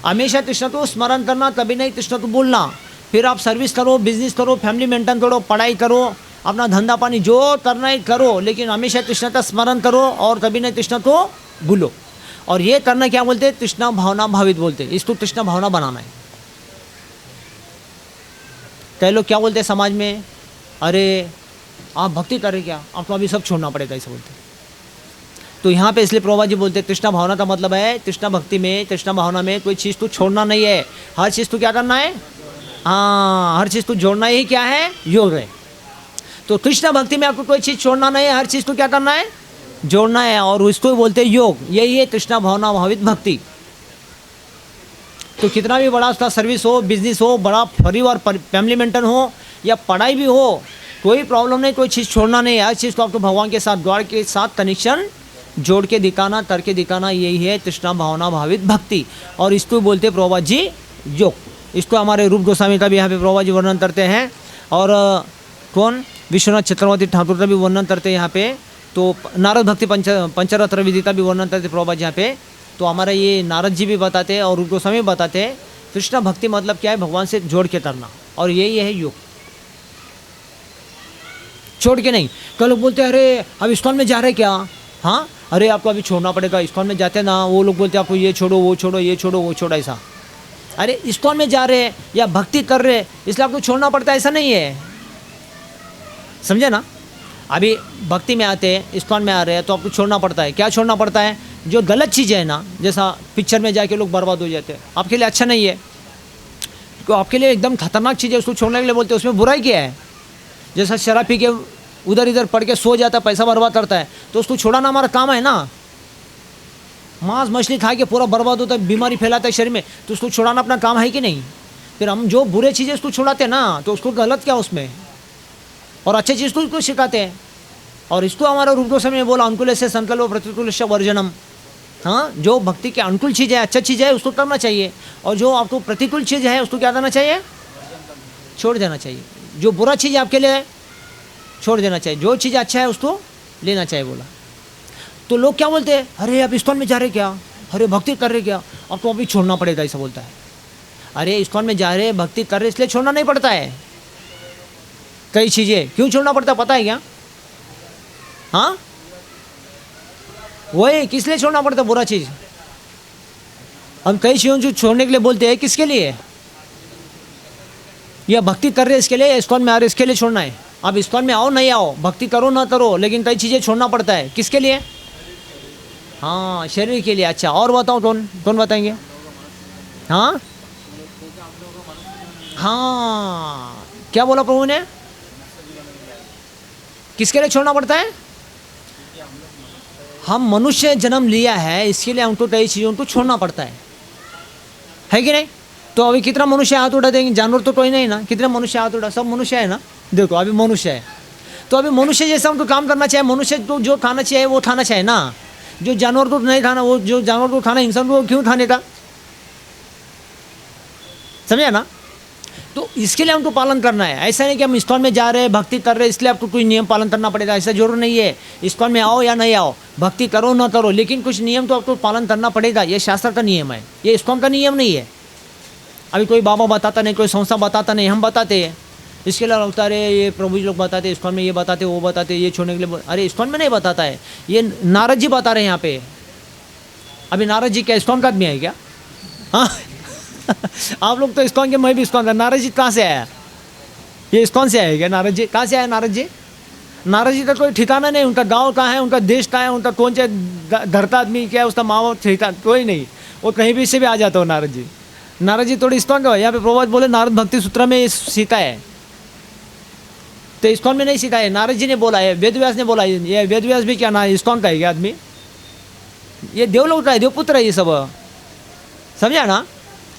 हमेशा कृष्ण को स्मरण करना, कभी नहीं कृष्ण को बोलना। फिर आप सर्विस करो, बिजनेस करो, फैमिली मेंटेन करो, पढ़ाई करो, अपना धंधा पानी जो करना है करो, लेकिन हमेशा कृष्ण का स्मरण करो और कभी नहीं कृष्ण को भूलो। और ये करना क्या बोलते हैं, कृष्ण भावना भावित बोलते हैं। इसको कृष्ण भावना बनाना है। कई लोग क्या बोलते हैं समाज में, अरे आप भक्ति करें क्या, आपको अभी सब छोड़ना पड़ेगा, ऐसा बोलते हैं। तो यहाँ पे इसलिए प्रभुपाद जी बोलते हैं कृष्ण भावना का मतलब है कृष्ण भक्ति में, कृष्ण भावना में कोई चीज़ तो छोड़ना नहीं है, हर चीज़ तो क्या करना है, हाँ हर चीज़ तो जोड़ना ही क्या है, योग है। तो कृष्ण भक्ति में आपको कोई चीज़ छोड़ना नहीं है, हर चीज़ को क्या करना है, जोड़ना है, और उसको बोलते हैं योग। यही है कृष्णा भावना भावित भक्ति। तो कितना भी बड़ा उसका सर्विस हो, बिजनेस हो, बड़ा परिवार फैमिली मेंटेन हो या पढ़ाई भी हो, कोई प्रॉब्लम नहीं, कोई चीज़ छोड़ना नहीं है, हर चीज़ को आपको भगवान के साथ द्वार के साथ कनेक्शन जोड़ के दिखाना, करके दिखाना, यही है कृष्णा भावना भावित भक्ति। और इसको बोलते प्रभुपाद जी योग। इसको हमारे रूप गोस्वामी का भी यहाँ पे प्रभुपाद जी वर्णन करते हैं, और कौन विश्वनाथ चक्रवर्ती ठाकुर का भी वर्णन करते हैं यहाँ पे। तो नारद भक्ति पंचरत्न विधि का भी वर्णन करते प्रभुपाद जी यहाँ पे। तो हमारा ये नारद जी भी बताते हैं और रूप गोस्वामी भी बताते हैं, कृष्णा भक्ति मतलब क्या है, भगवान से जोड़ के करना, और यही है योग, छोड़ के नहीं। कल लोग बोलते हैं अरे अब इस्कॉन में जा रहे क्या, हाँ अरे आपको अभी छोड़ना पड़ेगा, इस्कॉन में जाते ना, वो लोग बोलते हैं आपको ये छोड़ो वो छोड़ो, ये छोड़ो वो छोड़ो, ऐसा। अरे इस्कॉन में जा रहे या भक्ति कर रहे इसलिए आपको छोड़ना पड़ता है, ऐसा नहीं है, समझे ना। अभी भक्ति में आते हैं, इस्कॉन में आ रहे हैं, तो आपको छोड़ना पड़ता है। क्या छोड़ना पड़ता है, जो गलत चीज़ है ना, जैसा पिक्चर में जाके लोग बर्बाद हो जाते हैं, आपके लिए अच्छा नहीं है, क्योंकि आपके लिए एकदम खतरनाक चीज़ है, उसको छोड़ने के लिए बोलते हैं। उसमें बुराई क्या है, जैसा शराब पी के उधर इधर पढ़ के सो जाता है, पैसा बर्बाद करता है, तो उसको छोड़ाना हमारा काम है ना। मांस मछली खा के पूरा बर्बाद होता है, बीमारी फैलाता है शरीर में, तो उसको छुड़ाना अपना काम है कि नहीं। फिर हम जो बुरे चीज़ें उसको छुड़ाते हैं ना, तो उसको गलत क्या उसमें, और अच्छी चीज़ को उसको सिखाते हैं। और इसको हमारा रूप गोस्वामी ने बोला अनुकूल से संकल्प प्रतिकूल से वर्जनम। हाँ, जो भक्ति के अनुकूल चीज़ है, अच्छा चीज़ है, उसको करना चाहिए, और जो आपको प्रतिकूल चीज़ है उसको क्या करना चाहिए, छोड़ देना चाहिए। जो बुरा चीज़ आपके लिए छोड़ देना चाहिए, जो चीज़ अच्छा है उसको लेना चाहिए बोला। तो लोग क्या बोलते हैं, अरे आप इस्कॉन में जा रहे क्या, अरे भक्ति कर रहे क्या, आपको अभी छोड़ना पड़ेगा, ऐसा बोलता है। अरे इस्कॉन में जा रहे भक्ति कर रहे इसलिए छोड़ना नहीं पड़ता है। कई चीज़ें क्यों छोड़ना पड़ता है पता है क्या, हाँ वही किस लिए छोड़ना पड़ता है बुरा चीज़। हम कई चीज़ों जो छोड़ने के लिए बोलते हैं, किसके लिए, या भक्ति कर रहे इसके लिए, इस्कॉन में आ रहे इसके लिए छोड़ना है। अब इस्कॉन में आओ नहीं आओ, भक्ति करो ना करो, लेकिन कई चीज़ें छोड़ना पड़ता है, किसके लिए, हाँ शरीर के लिए। अच्छा और बताओ, कौन कौन बताएंगे, हाँ हाँ क्या बोला प्रभु ने, किसके लिए छोड़ना पड़ता है, हम मनुष्य जन्म लिया है इसके लिए हमको कई चीज़ों को छोड़ना पड़ता है कि नहीं। तो अभी कितना मनुष्य हाथ उठा देंगे, जानवर तो कोई नहीं ना, कितने मनुष्य हाथ उठा, सब मनुष्य है ना। देखो अभी मनुष्य है, तो अभी मनुष्य जैसा हमको काम करना चाहिए, मनुष्य तो जो खाना चाहिए वो खाना चाहिए ना। जो जानवर को नहीं खाना, वो जो जानवर को खाना इंसान को क्यों खाने का, समझे ना। तो इसके लिए हमको पालन करना है। ऐसा नहीं कि हम इस्कॉन में जा रहे हैं भक्ति कर रहे हैं इसलिए आपको कोई नियम पालन करना पड़ेगा, ऐसा जरूर नहीं है। इस्कॉन में आओ या नहीं आओ, भक्ति करो ना करो, लेकिन कुछ नियम तो आपको पालन करना पड़ेगा। ये शास्त्र का नियम है, ये इस्कॉन का नियम नहीं है। अभी कोई बाबा बताता नहीं, कोई संस्था बताता नहीं, हम बताते हैं। इसके लिए लगता है ये प्रभु जी लोग बताते हैं, इस्कॉन में ये बताते वो बताते, ये छोड़ने के लिए। अरे इस्कॉन में नहीं बताता है, ये नारद जी बता रहे हैं यहाँ पे। अभी नारद जी क्या इस्कॉन का आदमी है क्या, हाँ आप लोग तो इस्कॉन के, मैं भी इस्कॉन का। नारद जी कहाँ से आया, ये इस्कॉन से आया क्या नारद जी, कहाँ से आया नारद जी। नारद जी का कोई ठिकाना नहीं, उनका गांव कहाँ है, उनका देश कहाँ है, उनका कौन से घर का आदमी क्या है, उसका माँ बाप ठिकाना कोई नहीं, वो कहीं भी से भी आ जाता हो नारद जी। नारद जी थोड़ी इस्कॉन का, यहाँ पे प्रभुपाद बोले नारद भक्ति सूत्र में सीखा है, तो इस्कॉन में नहीं सीखा है, नारद जी ने बोला है, वेद व्यास ने बोला है। ये वेद व्यास भी क्या ना इस्कॉन का है क्या आदमी, ये देवलोक का है, देवपुत्र है ये सब, समझा ना।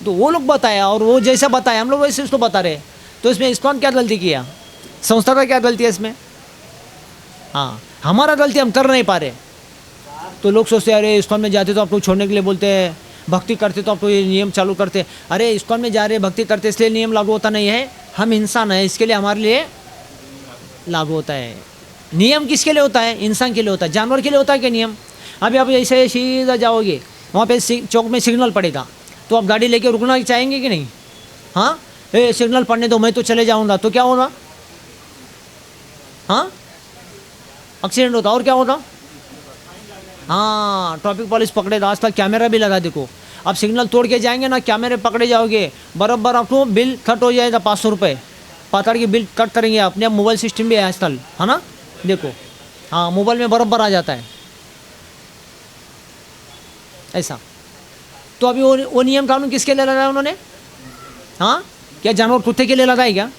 तो वो लोग बताया और वो जैसा बताया हम लोग वैसे उसको बता रहे। तो इसमें इस्कॉन क्या गलती किया, संस्था का क्या गलती है इसमें, हाँ हमारा गलती हम कर नहीं पा रहे। तो लोग सोचते हैं अरे इस्कॉन में जाते तो आपको छोड़ने के लिए बोलते हैं, भक्ति करते तो आपको ये नियम चालू करते। अरे इस्कॉन में जा रहे भक्ति करते इसलिए नियम लागू होता नहीं है, हम इंसान हैं इसके लिए हमारे लिए लागू होता है। नियम किसके लिए होता है, इंसान के लिए होता है, जानवर के लिए होता है क्या नियम। अभी आप ऐसे सीधा जाओगे, वहाँ पे चौक में सिग्नल पड़ेगा, तो आप गाड़ी लेके रुकना चाहेंगे कि नहीं, हाँ ए सिग्नल पड़ने दो मैं तो चले जाऊँगा, तो क्या होगा, हाँ एक्सीडेंट होता, और क्या होता, हाँ ट्रैफिक पुलिस पकड़ेगा। आजकल कैमरा भी लगा, देखो आप सिग्नल तोड़ के जाएंगे ना, कैमरे पकड़े जाओगे, बराबर आपको बिल कट हो जाएगा 500 रुपये, पाताड़ की बिल कट करेंगे अपने। मोबाइल सिस्टम भी है आजकल, है ना, देखो हाँ मोबाइल में बराबर आ जाता है ऐसा। तो अभी वो नियम कानून किसके लिए लगाया उन्होंने, हाँ क्या जानवर कुत्ते के लिए लगाए क्या,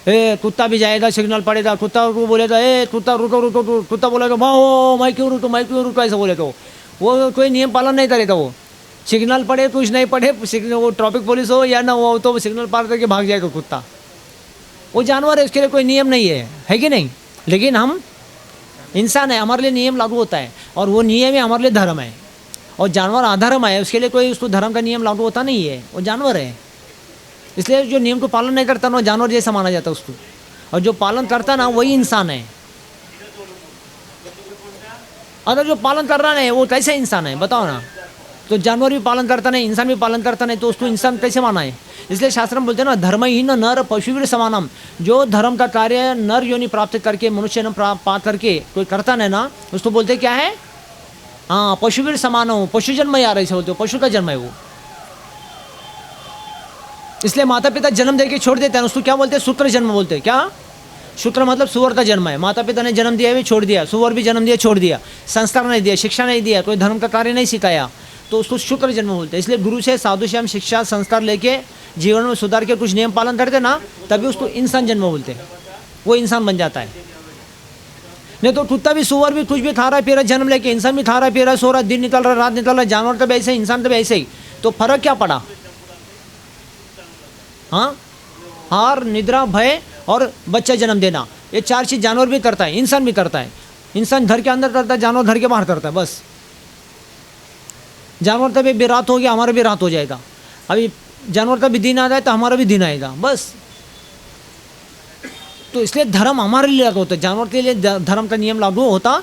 ए कुत्ता भी जाएगा, सिग्नल पड़ेगा, कुत्ता को बोलेगा ए कुत्ता रुको रुको रुको, कुत्ता बोलेगा भाओ मैं क्यों रुको ऐसा बोले तो वो कोई नियम पालन नहीं करेगा। वो सिग्नल पड़े कुछ नहीं पड़े, सिग्नल वो ट्रैफिक पुलिस हो या ना हो तो सिग्नल पार करके भाग जाएगा कुत्ता। वो जानवर है, उसके लिए कोई नियम नहीं है कि नहीं। लेकिन हम इंसान है, हमारे लिए नियम लागू होता है और वो नियम ही हमारे लिए धर्म है। और जानवर अधर्म है, उसके लिए कोई उसको धर्म का नियम लागू होता नहीं है, वो जानवर है। इसलिए जो नियम को पालन नहीं करता ना वो जानवर जैसा माना जाता है उसको, और जो पालन करता ना वही इंसान है। अगर जो पालन कर रहा नहीं वो कैसे इंसान है बताओ ना। तो जानवर भी पालन करता नहीं, इंसान भी पालन करता नहीं, तो उसको इंसान कैसे माना है। इसलिए शास्त्र में बोलते हैं ना धर्म ही न नर पशुवीर समानम। जो धर्म का कार्य नर योनि प्राप्त करके मनुष्य ने पा करके कोई करता नहीं ना उसको बोलते क्या है, हाँ पशुवीर समान हो, पशु जन्म आ रहा है बोलते हो, पशु का जन्म है वो। इसलिए माता पिता जन्म दे के छोड़ देते हैं उसको क्या बोलते हैं, सूत्र जन्म बोलते हैं। क्या शुक्र मतलब सुअर का जन्म है, माता पिता ने जन्म दिया भी छोड़ दिया, सुअर भी जन्म दिया छोड़ दिया, संस्कार नहीं दिया, शिक्षा नहीं दिया, कोई धर्म का कार्य नहीं सिखाया, तो उसको शुक्र जन्म बोलते हैं। इसलिए गुरु से साधु से हम शिक्षा संस्कार लेके जीवन में सुधार के कुछ नियम पालन करते ना तभी उसको इंसान जन्म बोलते हैं, वो इंसान बन जाता है। नहीं तो कुत्ता भी सुअर भी कुछ भी खा रहा है पी रहा, जन्म लेके इंसान भी खा रहा है पी रहा, सो रहा, दिन निकल रहा रात निकल रहा, जानवर तो भी ऐसे ही इंसान तो भी ऐसे ही, तो फर्क क्या पड़ा। हाँ हार निद्रा भय और बच्चा जन्म देना, ये चार चीज़ जानवर भी करता है, इंसान भी करता है। इंसान घर के अंदर करता है, जानवर घर के बाहर करता है। बस जानवर तभी भी रात हो गया हमारा भी रात हो जाएगा, अभी जानवर का भी दिन आ जाए तो हमारा भी दिन आएगा बस। तो इसलिए धर्म हमारे लिए लागू होता है, जानवर के लिए धर्म का नियम लागू होता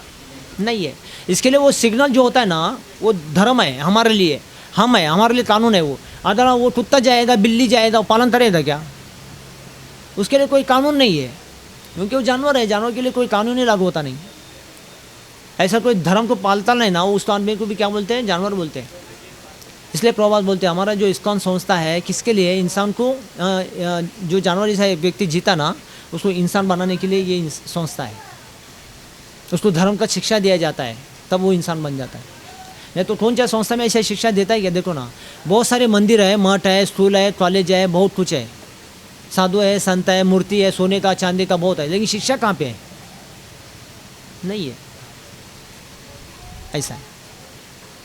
नहीं है। इसके लिए वो सिग्नल जो होता है ना वो धर्म है हमारे लिए, हम है हमारे लिए कानून है वो। अगर वो कुत्ता जाएगा बिल्ली जाएगा वो पालन करेगा क्या, उसके लिए कोई कानून नहीं है, क्योंकि वो जानवर है, जानवर के लिए कोई कानून ही लागू होता नहीं। ऐसा कोई धर्म को पालता नहीं ना, वो उस आदमी को भी क्या बोलते हैं, जानवर बोलते हैं। इसलिए प्रभात बोलते हैं हमारा जो इस्कॉन संस्था है किसके लिए, इंसान को जो जानवर जैसा एक व्यक्ति जीता ना उसको इंसान बनाने के लिए ये संस्था है। उसको धर्म का शिक्षा दिया जाता है तब वो इंसान बन जाता है। नहीं तो कौन सा संस्था में ऐसा शिक्षा देता है क्या। देखो ना बहुत सारे मंदिर है, मठ है, स्कूल है, कॉलेज है, बहुत कुछ है, साधु है, संत है, मूर्ति है, सोने का चांदी का बहुत है, लेकिन शिक्षा कहाँ पे है, नहीं है। ऐसा है।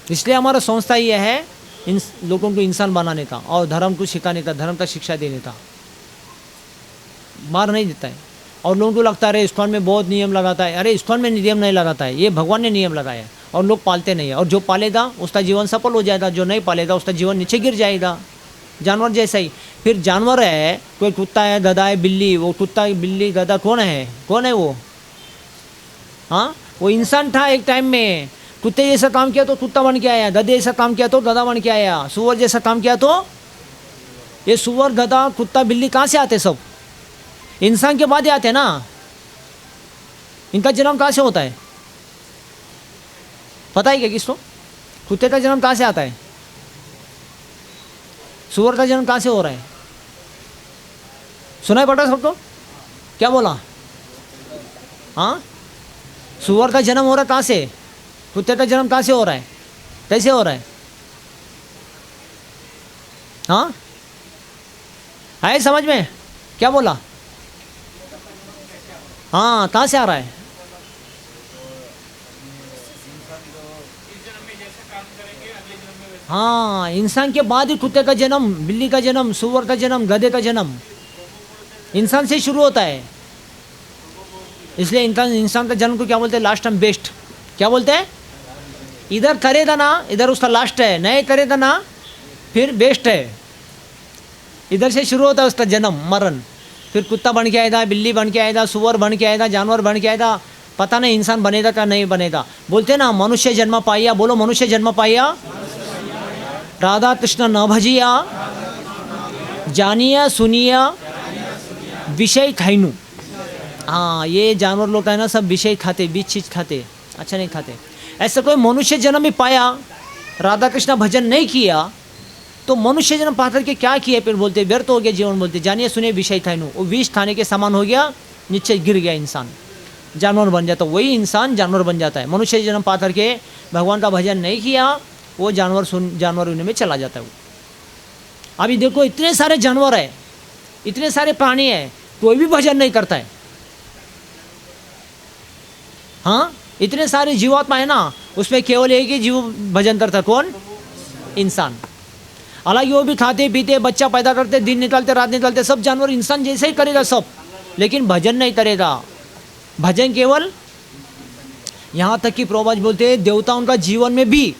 इसलिए हमारा संस्था ये है इन लोगों को इंसान बनाने का और धर्म को सिखाने का, धर्म का शिक्षा देने का, मार नहीं देता है। और लोगों को लगता है इस्कॉन में बहुत नियम लगाता है, अरे इस्कॉन में नियम नहीं लगाता है, ये भगवान ने नियम लगाया है और लोग पालते नहीं है। और जो पालेगा उसका जीवन सफल हो जाएगा, जो नहीं पालेगा उसका जीवन नीचे गिर जाएगा, जानवर जैसा ही। फिर जानवर है, कोई कुत्ता है, गधा है, बिल्ली, वो कुत्ता बिल्ली गधा कौन है वो, हाँ वो इंसान था एक टाइम में। कुत्ते जैसा काम किया तो कुत्ता बन के आया, गधे जैसा काम किया तो गधा बन के आया, सुअर जैसा काम किया तो ये सुअर गधा कुत्ता बिल्ली कहाँ से आते, सब इंसान के बाद ही आते हैं ना। इनका जन्म कहाँ से होता है पता है क्या किसको, कुत्ते का जन्म कहाँ से आता है, सुअर का जन्म कहाँ से हो रहा है, सुनाई पड़ा सबको, क्या बोला, हाँ सुअर का जन्म हो रहा है कहाँ से, कुत्ते का जन्म कहाँ से हो रहा है, कैसे हो रहा है, हाँ आए समझ में, क्या बोला, हाँ कहाँ से आ रहा है, हाँ इंसान के बाद ही कुत्ते का जन्म, बिल्ली का जन्म, सुअर का जन्म, गधे का जन्म इंसान से शुरू होता है। इसलिए इंसान का जन्म को क्या बोलते हैं, लास्ट एंड बेस्ट, क्या बोलते हैं, इधर करेगा ना इधर उसका लास्ट है, नहीं करेगा ना फिर बेस्ट है। इधर से शुरू होता है उसका जन्म मरण, फिर कुत्ता बन के आएगा, बिल्ली बन के आएगा, सुअर बन के आएगा, जानवर बन के आएगा, पता नहीं इंसान बनेगा क्या नहीं बनेगा। बोलते ना मनुष्य जन्म पाया, बोलो मनुष्य जन्म पाया, राधा कृष्ण न भजिया, जानिया सुनिया विषय खाइनु। हाँ ये जानवर लोग है ना सब विषय खाते, बीच चीज खाते, अच्छा नहीं खाते। ऐसा कोई मनुष्य जन्म भी पाया, राधा कृष्ण भजन नहीं किया तो मनुष्य जन्म पाकर के क्या किया, फिर बोलते व्यर्थ हो गया जीवन, बोलते जानिए सुनिए विषय खाइनु, वो विष खाने के समान हो गया, नीचे गिर गया इंसान, जानवर बन जाता, वही इंसान जानवर बन जाता है। मनुष्य जन्म पा करके भगवान का भजन नहीं किया वो जानवर में चला जाता है वो। अभी देखो इतने सारे जानवर है, इतने सारे प्राणी है, कोई भी भजन नहीं करता है। हाँ, इतने सारे जीवात्मा है ना, उसमें केवल एक ही जीव भजन करता है। कौन? इंसान। हालांकि वो भी खाते पीते, बच्चा पैदा करते, दिन निकलते रात निकलते, सब जानवर इंसान जैसे ही करेगा सब, लेकिन भजन नहीं करेगा। भजन केवल, यहाँ तक कि प्रभुपाद बोलते हैं देवताओं का जीवन में भी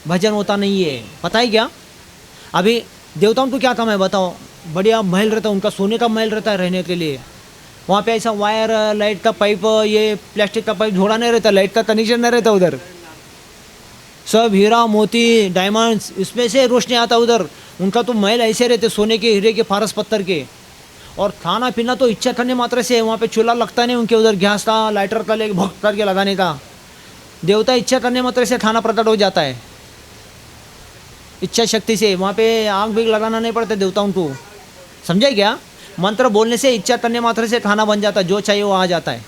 भजन होता नहीं है। पता है क्या? अभी देवताओं को क्या काम है बताओ? बढ़िया महल रहता है उनका, सोने का महल रहता है रहने के लिए। वहाँ पे ऐसा वायर, लाइट का पाइप, ये प्लास्टिक का पाइप जोड़ा नहीं रहता, लाइट का कनेक्शन नहीं रहता उधर। सब हीरा मोती डायमंड्स, इसमें से रोशनी आता उधर। उनका तो महल ऐसे रहते, सोने के, हीरे के, फारस पत्थर के। और खाना पीना तो इच्छा करने मात्र से, वहाँ पे चूल्हा लगता नहीं उनके, उधर गैस था, लाइटर का लेके भक्त करके लगाने का। देवता इच्छा करने मात्र से खाना प्रकट हो जाता है, इच्छा शक्ति से। वहाँ पे आग भी लगाना नहीं पड़ता देवताओं को, समझे क्या? मंत्र बोलने से, इच्छा करने मात्र से खाना बन जाता है, जो चाहिए वो आ जाता है।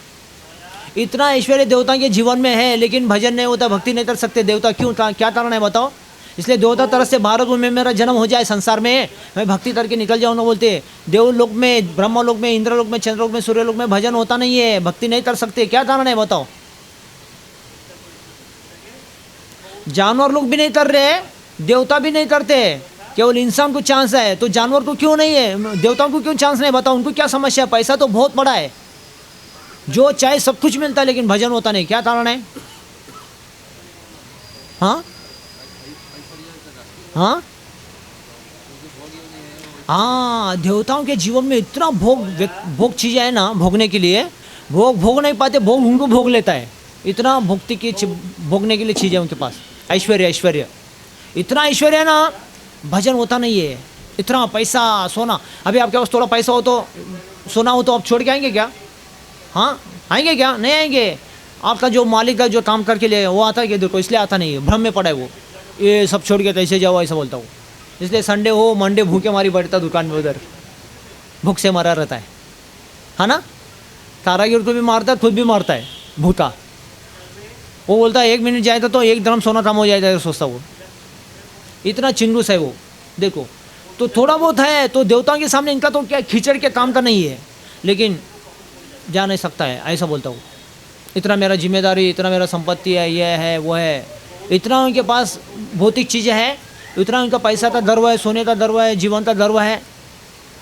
इतना ऐश्वर्य देवता के जीवन में है, लेकिन भजन नहीं होता, भक्ति नहीं कर सकते देवता। क्यों? क्या कारण है बताओ? इसलिए देवता तरह से भारत में मेरा जन्म हो जाए संसार में, मैं भक्ति करके निकल जाऊँ ना बोलते। देवलोक में, ब्रह्मलोक में, इंद्रलोक में, चंद्रलोक में, सूर्यलोक में भजन होता नहीं है, भक्ति नहीं कर सकते। क्या कारण है बताओ? जानवर लोग भी नहीं कर रहे, देवता भी नहीं करते, केवल इंसान को चांस है। तो जानवर को क्यों नहीं है, देवताओं को क्यों चांस नहीं बताओ? उनको क्या समस्या है? पैसा तो बहुत बड़ा है, जो चाहे सब कुछ मिलता है, लेकिन भजन होता नहीं। क्या कारण है? हाँ हाँ हाँ, देवताओं के जीवन में इतना भोग चीज़ें है ना, भोगने के लिए। भोग नहीं पाते, भोग उनको भोग लेता है। इतना भक्ति की भोगने के लिए चीज़ें उनके पास, ऐश्वर्य इतना ऐश्वर्य है ना, भजन होता नहीं है। इतना पैसा, सोना। अभी आपके पास थोड़ा पैसा हो तो, सोना हो तो आप छोड़ के आएंगे क्या? हाँ, आएंगे क्या? नहीं आएंगे। आपका जो मालिक का जो काम करके ले, वो आता है कि देखो, इसलिए आता नहीं है, भ्रम में पड़ा है वो, ये सब छोड़ के कैसे जाओ, ऐसा बोलता हूँ। इसलिए संडे हो मंडे भूखे मारी बैठता दुकान में, उधर भूख से मरा रहता है ना। कारागिर को भी मारता है, खुद भी मारता है भूखा। वो बोलता है 1 मिनट जाएगा तो 1 ग्राम सोना कम हो जाएगा, सोचता वो। इतना चिंगूस है वो, देखो। तो थोड़ा बहुत है, तो देवताओं के सामने इनका तो क्या खिचड़ के काम का नहीं है, लेकिन जा नहीं सकता है, ऐसा बोलता हूँ। इतना मेरा जिम्मेदारी, इतना मेरा संपत्ति है, ये है वो है, इतना उनके पास भौतिक चीज़ें हैं, इतना उनका पैसा का गर्व है, सोने का गर्व है, जीवन का गर्व है।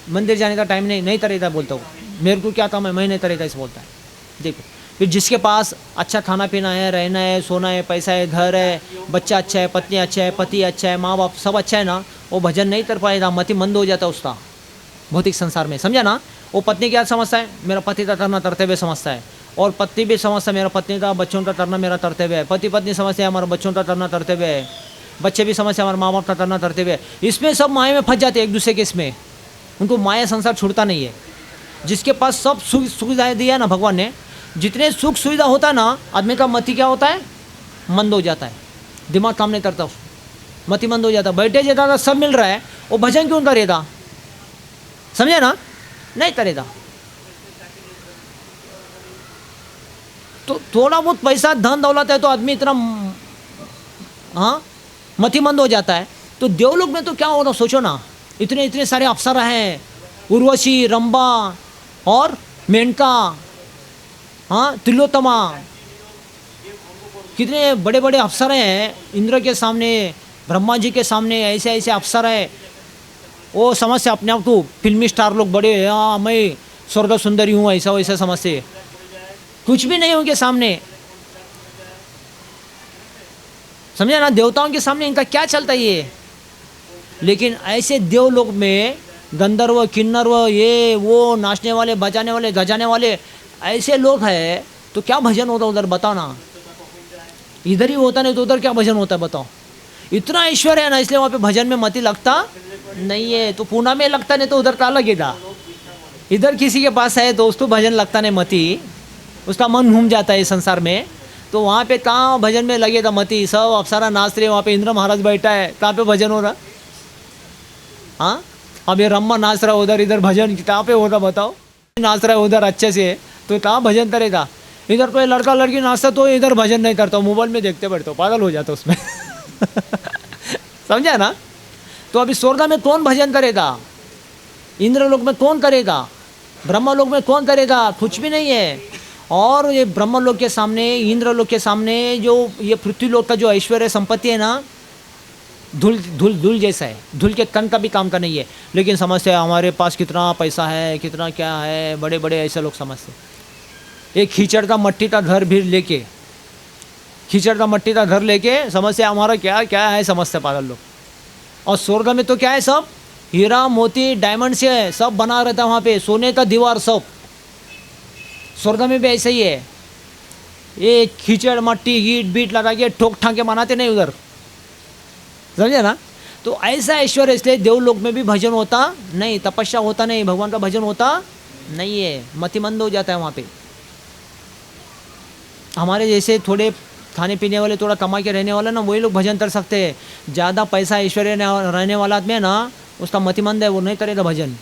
मंदिर जाने का टाइम नहीं तरीता बोलता हूँ, मेरे को क्या काम है, मैं नहीं तरीता ऐसे बोलता है। देखो, फिर जिसके पास अच्छा खाना पीना है, रहना है, सोना है, पैसा है, घर है, बच्चा अच्छा है, पत्नी अच्छा है, पति अच्छा है, माँ बाप सब अच्छा है ना, वो भजन नहीं कर पाएगा, मति मंद हो जाता है उसका भौतिक संसार में, समझा ना। वो पत्नी क्या समझता है? मेरा पति का तरना कर्तव्य समझता है। और पति भी समझता है मेरा पत्नी का, बच्चों का तरना मेरा कर्तव्य है। पति पत्नी समझते हैं हमारा बच्चों का तरना कर्तव्य है। बच्चे भी समझते हैं हमारे माँ बाप का तरना कर्तव्य है। इसमें सब माया में फंस जाते हैं एक दूसरे के, इसमें उनको माया संसार छूटता नहीं है। जिसके पास सब सुविधाएँ दिया ना भगवान ने, जितने सुख सुविधा होता है ना, आदमी का मति क्या होता है? मंद हो जाता है, दिमाग काम नहीं करता, मति मंद हो जाता। बैठे जाता सब मिल रहा है, वो भजन क्यों करेगा? समझे ना? नहीं करेगा। तो थोड़ा बहुत पैसा धन दौलत है तो आदमी इतना मतिमंद हो जाता है। तो देवलोक में तो क्या होता, सोचो ना, इतने सारे अप्सरा हैं, उर्वशी, रंबा और मेनका, त्रिलोत्तमा, कितने बड़े बड़े अप्सरा हैं। इंद्र के सामने, ब्रह्मा जी के सामने ऐसे ऐसे अप्सरा है। वो समझते अपने आप को फिल्मी स्टार लोग बड़े, मैं स्वर्ग सुंदरी हूँ, ऐसा वैसा समझते, कुछ भी नहीं उनके सामने, समझे ना। देवताओं के सामने इनका क्या चलता है ये। लेकिन ऐसे देवलोक में गंधर्व, किन्नर, ये वो, नाचने वाले, बजाने वाले, गजाने वाले ऐसे लोग हैं, तो क्या भजन होता उधर बताओ ना। इधर ही होता नहीं तो उधर क्या भजन होता है बताओ। इतना ऐश्वर्य है ना, इसलिए वहाँ पे भजन में मति लगता नहीं है। तो पूना में लगता नहीं तो उधर क्या लगेगा? इधर किसी के पास है तो उसको भजन लगता नहीं, मति उसका मन घूम जाता है संसार में। तो वहाँ पे कहाँ भजन में लगेगा मति? सब अप्सरा नाच रहे, वहाँ पे इंद्र महाराज बैठा है, कहाँ पे भजन हो रहा? हाँ, अब ये रम्मा नाच रहा उधर, इधर भजन कहाँ पे होगा बताओ? नाच रहा है उधर अच्छे से, तो कहाँ भजन करेगा? इधर कोई लड़का लड़की नाचता तो इधर भजन नहीं करता, मोबाइल में देखते बैठते, पागल हो जाता उसमें। समझा ना। तो अभी स्वर्ग में कौन भजन करेगा? इंद्रलोक में कौन करेगा? ब्रह्मलोक में कौन करेगा, कुछ भी नहीं है। और ये ब्रह्मलोक के सामने, इंद्रलोक के सामने जो ये पृथ्वीलोक का जो ऐश्वर्य संपत्ति है ना, धूल धूल धूल जैसा है, धूल के कण का भी काम का नहीं है। लेकिन समझते हैं हमारे पास कितना पैसा है, कितना क्या है, बड़े बड़े ऐसे लोग समझते। एक कीचड़ का मट्टी का घर भी लेके, कीचड़ का मट्टी का घर लेके समझते हमारा क्या क्या है, समझते पागल लोग। और स्वर्ग में तो क्या है, सब हीरा मोती डायमंड से है, सब बना रहता है वहाँ पे, सोने का दीवार सब। स्वर्ग में भी ऐसे ही है, ये कीचड़ मट्टी ईट बीट लगा के ठोक ठाक के बनाते नहीं उधर, समझे ना। तो ऐसा ऐश्वर्य, इसलिए देवलोक में भी भजन होता नहीं, तपस्या होता नहीं, भगवान का भजन होता नहीं है, मतिमंद हो जाता है वहाँ पे। हमारे जैसे थोड़े खाने पीने वाले, थोड़ा कमा के रहने वाला ना, वही लोग भजन कर सकते हैं। ज़्यादा पैसा ऐश्वर्य रहने वाला आदमी है ना, उसका मतिमंद है, वो नहीं करेगा भजन।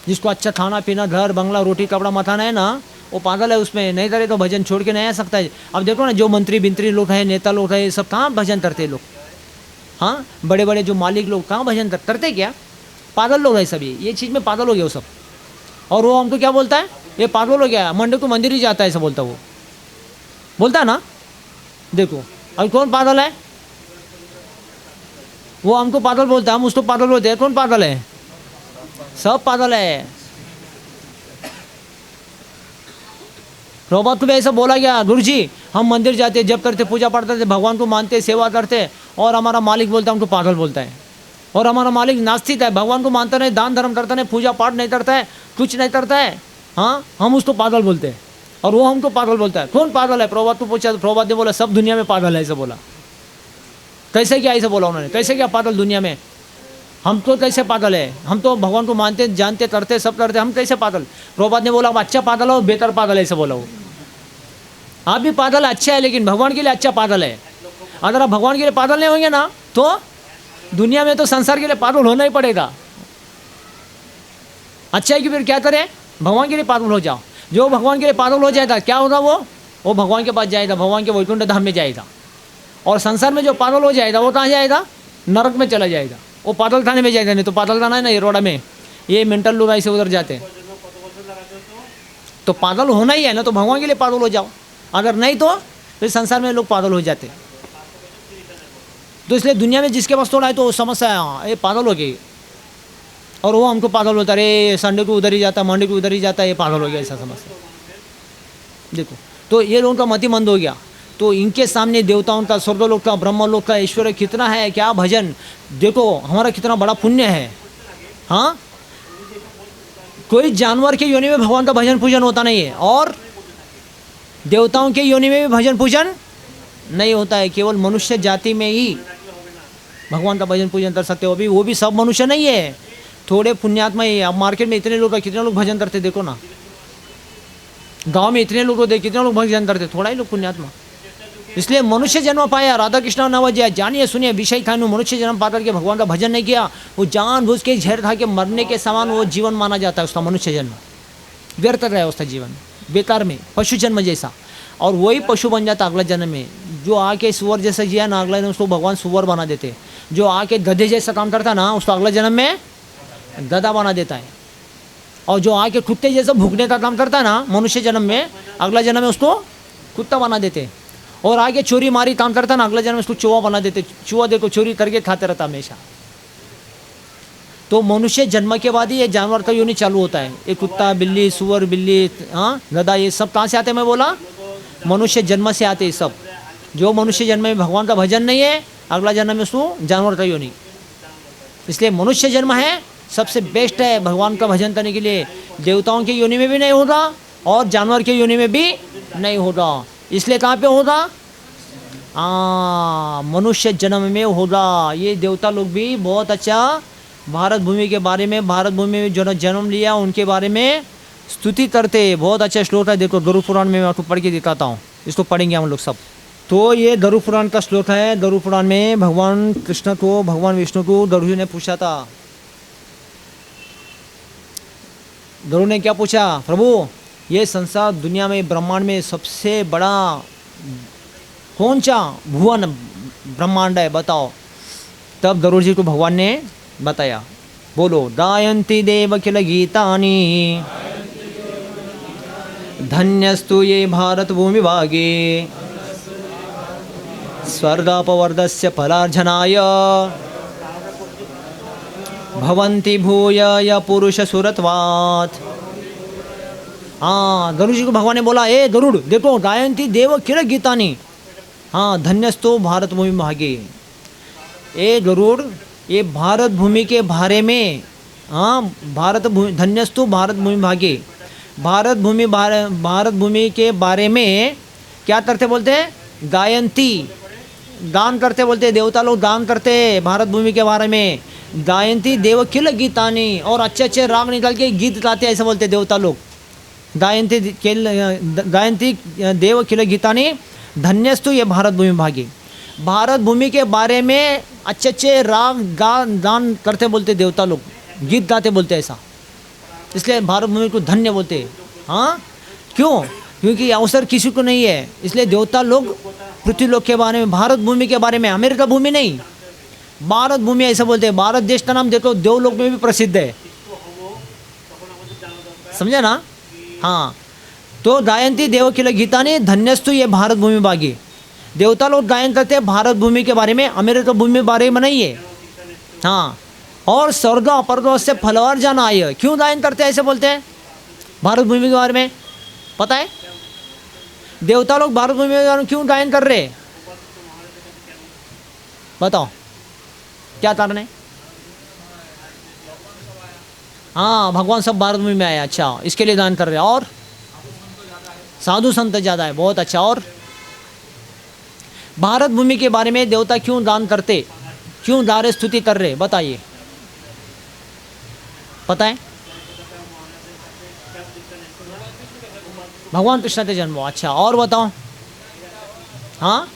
जिसको अच्छा खाना पीना, घर बंगला रोटी कपड़ा मथाना है ना, वो पागल है, उसमें नहीं करे तो भजन छोड़ के नहीं आ सकता है। अब देखो ना, जो मंत्री बिंत्री लोग हैं, नेता लोग हैं, सब कहाँ भजन करते हैं लोग। हाँ, बड़े बड़े जो मालिक लोग कहाँ भजन करते क्या, पागल लोग हैं सभी, ये चीज़ में पागल हो गया वो सब। और वो हमको क्या बोलता है, ये पागल हो गया, मंडे को मंदिर ही जाता है, ऐसा बोलता वो, बोलता है ना। देखो अब कौन पागल है, वो हमको पागल बोलता है, हम उसको पागल बोलते हैं। कौन पागल है, सब पागल है। प्रभुपाद को भी ऐसा बोला गया, गुरु जी हम मंदिर जाते, जब करते, पूजा पाठ करते, भगवान को मानते, सेवा करते, और हमारा मालिक बोलता है, हमको पागल बोलता है। और हमारा मालिक नास्तिक है, भगवान को मानता नहीं, दान धर्म करता नहीं, पूजा पाठ नहीं करता है, कुछ नहीं करता है। हाँ, हम उसको पागल बोलते हैं और वो हमको पागल बोलता है। कौन पागल है, प्रभुपाद को पूछा तो प्रभुपाद ने बोला सब दुनिया में पागल है, ऐसा बोला। कैसे क्या ऐसे बोला उन्होंने, कैसे क्या पागल दुनिया में, हम तो कैसे पागल है, हम तो भगवान को मानते, जानते, करते, सब करते, हम कैसे पागल। प्रभुपाद ने बोला अच्छा पागल हो, बेहतर पागल है, ऐसे बोला वो। आप भी पागल अच्छा है, लेकिन भगवान के लिए अच्छा पागल है। अगर आप भगवान के लिए पागल नहीं होंगे ना, तो दुनिया में तो संसार के लिए पागल होना ही पड़ेगा। अच्छा है कि फिर क्या करें, भगवान के लिए पागल हो जाओ। जो भगवान के लिए पागल हो जाएगा, क्या होगा, वो भगवान के पास जाएगा, भगवान के वैकुंठ धाम में जाएगा। और संसार में जो पागल हो जाएगा, वो कहाँ जाएगा, नरक में चला जाएगा, वो पागल खाने में जाएगा। नहीं तो पागल खाना है ना, ये रोड़ा में, ये मेंटल लोग ऐसे उधर जाते हैं। तो पागल होना ही है ना, तो भगवान के लिए पागल हो जाओ, अगर नहीं तो फिर संसार में लोग पागल हो जाते। तो इसलिए दुनिया में जिसके पास थोड़ा है तो वो समस्या है, हाँ ये पागल हो गई। और वो हमको पागल होता, अरे संडे को उधर ही जाता, मंडे को उधर ही जाता, ये पागल हो गया, ऐसा समस्या। देखो, तो ये लोगों का मतिमंद हो गया। तो इनके सामने देवताओं का, स्वर्गलोक का, ब्रह्मलोक का ऐश्वर्य कितना है, क्या भजन, देखो हमारा कितना बड़ा पुण्य है। हाँ, कोई जानवर के योनि में भगवान का भजन पूजन होता नहीं है, और देवताओं के योनि में भी भजन पूजन नहीं होता है। केवल मनुष्य जाति में ही भगवान का भजन पूजन कर सकते हो। अभी वो भी सब मनुष्य नहीं है, थोड़े पुण्यात्मा ही है। अब मार्केट में इतने लोग, कितने लोग भजन करते देखो ना, गांव में इतने लोग देख, कितने लोग भजन करते, थोड़ा ही लोग पुण्यात्मा। इसलिए मनुष्य जन्म पाया, राधा कृष्ण नवजया, जानिए सुनिए विषय खानु, मनुष्य जन्म पाकर के भगवान का भजन नहीं किया, वो जानबूझ के जहर खा के मरने के समान वो जीवन माना जाता है उसका। मनुष्य जन्म व्यर्थ रहा उसका जीवन, बेकार में, पशु जन्म जैसा। और वही पशु बन जाता अगला जन्म में। जो आके सुअर जैसा जिया ना, अगला जन्म उसको भगवान सुअर बना देते। जो आके गधे जैसा काम करता ना, उसको अगला जन्म में गधा बना देता है। और जो आके कुत्ते जैसा भूखने का काम करता है ना, मनुष्य जन्म में, अगला जन्म में उसको कुत्ता बना देते। और आगे चोरी मारी काम करता ना, अगला जन्म में उसको चूहा बना देते। चूहा देखो चोरी करके खाते रहता हमेशा। तो मनुष्य जन्म के बाद ही ये जानवर का योनि चालू होता है। ये कुत्ता, बिल्ली, सुअर, बिल्ली, हाँ गधा, ये सब कहाँ से आते हैं, मैं बोला मनुष्य जन्म से आते हैं सब। जो मनुष्य जन्म में भगवान का भजन नहीं है, अगला जन्म में उसको जानवर का योनि। इसलिए मनुष्य जन्म है सबसे बेस्ट है भगवान का भजन करने के लिए। देवताओं के योनि में भी नहीं होगा और जानवर के योनि में भी नहीं होगा। इसलिए कहाँ पे होगा, मनुष्य जन्म में होगा। ये देवता लोग भी बहुत अच्छा भारत भूमि के बारे में, भारत भूमि में जो जन्म लिया उनके बारे में स्तुति करते। बहुत अच्छा श्लोक है, देखो गरुड़ पुराण में मैं आपको पढ़ के दिखाता हूँ, इसको पढ़ेंगे हम लोग सब। तो ये गरुड़ पुराण का श्लोक है। गरुड़ पुराण में भगवान कृष्ण को, भगवान विष्णु को गरुड़ ने पूछा था। गरुड़ ने क्या पूछा, प्रभु ये संसार दुनिया में, ब्रह्मांड में सबसे बड़ा कौन सा भुवन ब्रह्मांड है, बताओ। तब गरुड़ जी को भगवान ने बताया। बोलो, गायन्ति देव किल गीतानि धन्यस्तु ये भारत भूमि भागे स्वर्गापवर्गस्य फलार्जनाय भवन्ति भूय पुरुष सुरत्वात्। हाँ, गरुड़ जी को भगवान ने बोला, ए गरुड़ देखो, गायन्ति देव किल गीतानि, हाँ धन्यस्तु भारत भूमि भागे। ए गरुड़, ये भारत भूमि के बारे में, हाँ भारत भूमि, धन्यस्तु भारत भूमि भागे, भारत भूमि के बारे में क्या करते बोलते हैं, गायन्ति, गान करते बोलते, देवता लोग गान करते भारत भूमि के बारे में, गायन्ति देव किल गीतानि, और अच्छे अच्छे राग निकाल के गीत गाते, ऐसा बोलते देवता लोग। गायन्ति देव किल गीतानि धन्यस्तु ये भारत भूमि भागे। भारत भूमि के बारे में अच्छे अच्छे राग गान करते बोलते देवता लोग, गीत गाते बोलते ऐसा, इसलिए भारत भूमि को धन्य बोलते। हाँ क्यों? क्योंकि अवसर किसी को नहीं है, इसलिए देवता लोग पृथ्वी लोक के बारे में, भारत भूमि के बारे में, अमेरिका भूमि नहीं, भारत भूमि ऐसा बोलते हैं। भारत देश का नाम देखो देवलोक में भी प्रसिद्ध है, समझे ना। हाँ, तो गायन्ति देव किल गीतानि धन्यस्तु ये भारत भूमि भागे। देवता लोग गायन करते हैं भारत भूमि के बारे में, अमेरिका भूमि के बारे में नहीं है। हाँ, और स्वर्ग अपर्ग से फलार्जनाय, क्यों गायन करते हैं ऐसे बोलते हैं भारत भूमि के बारे में, पता है? देवता लोग भारत भूमि के बारे में क्यों गायन कर रहे, बताओ क्या कारण है? हाँ, भगवान सब भारत भूमि में आए, अच्छा इसके लिए गायन कर रहे हैं। और साधु संत ज़्यादा है, बहुत अच्छा। और भारत भूमि के बारे में देवता क्यों दान करते, क्यों दारे स्तुति कर रहे, बताइए, पता है? भगवान कृष्ण के जन्म, अच्छा और बताओ। हाँ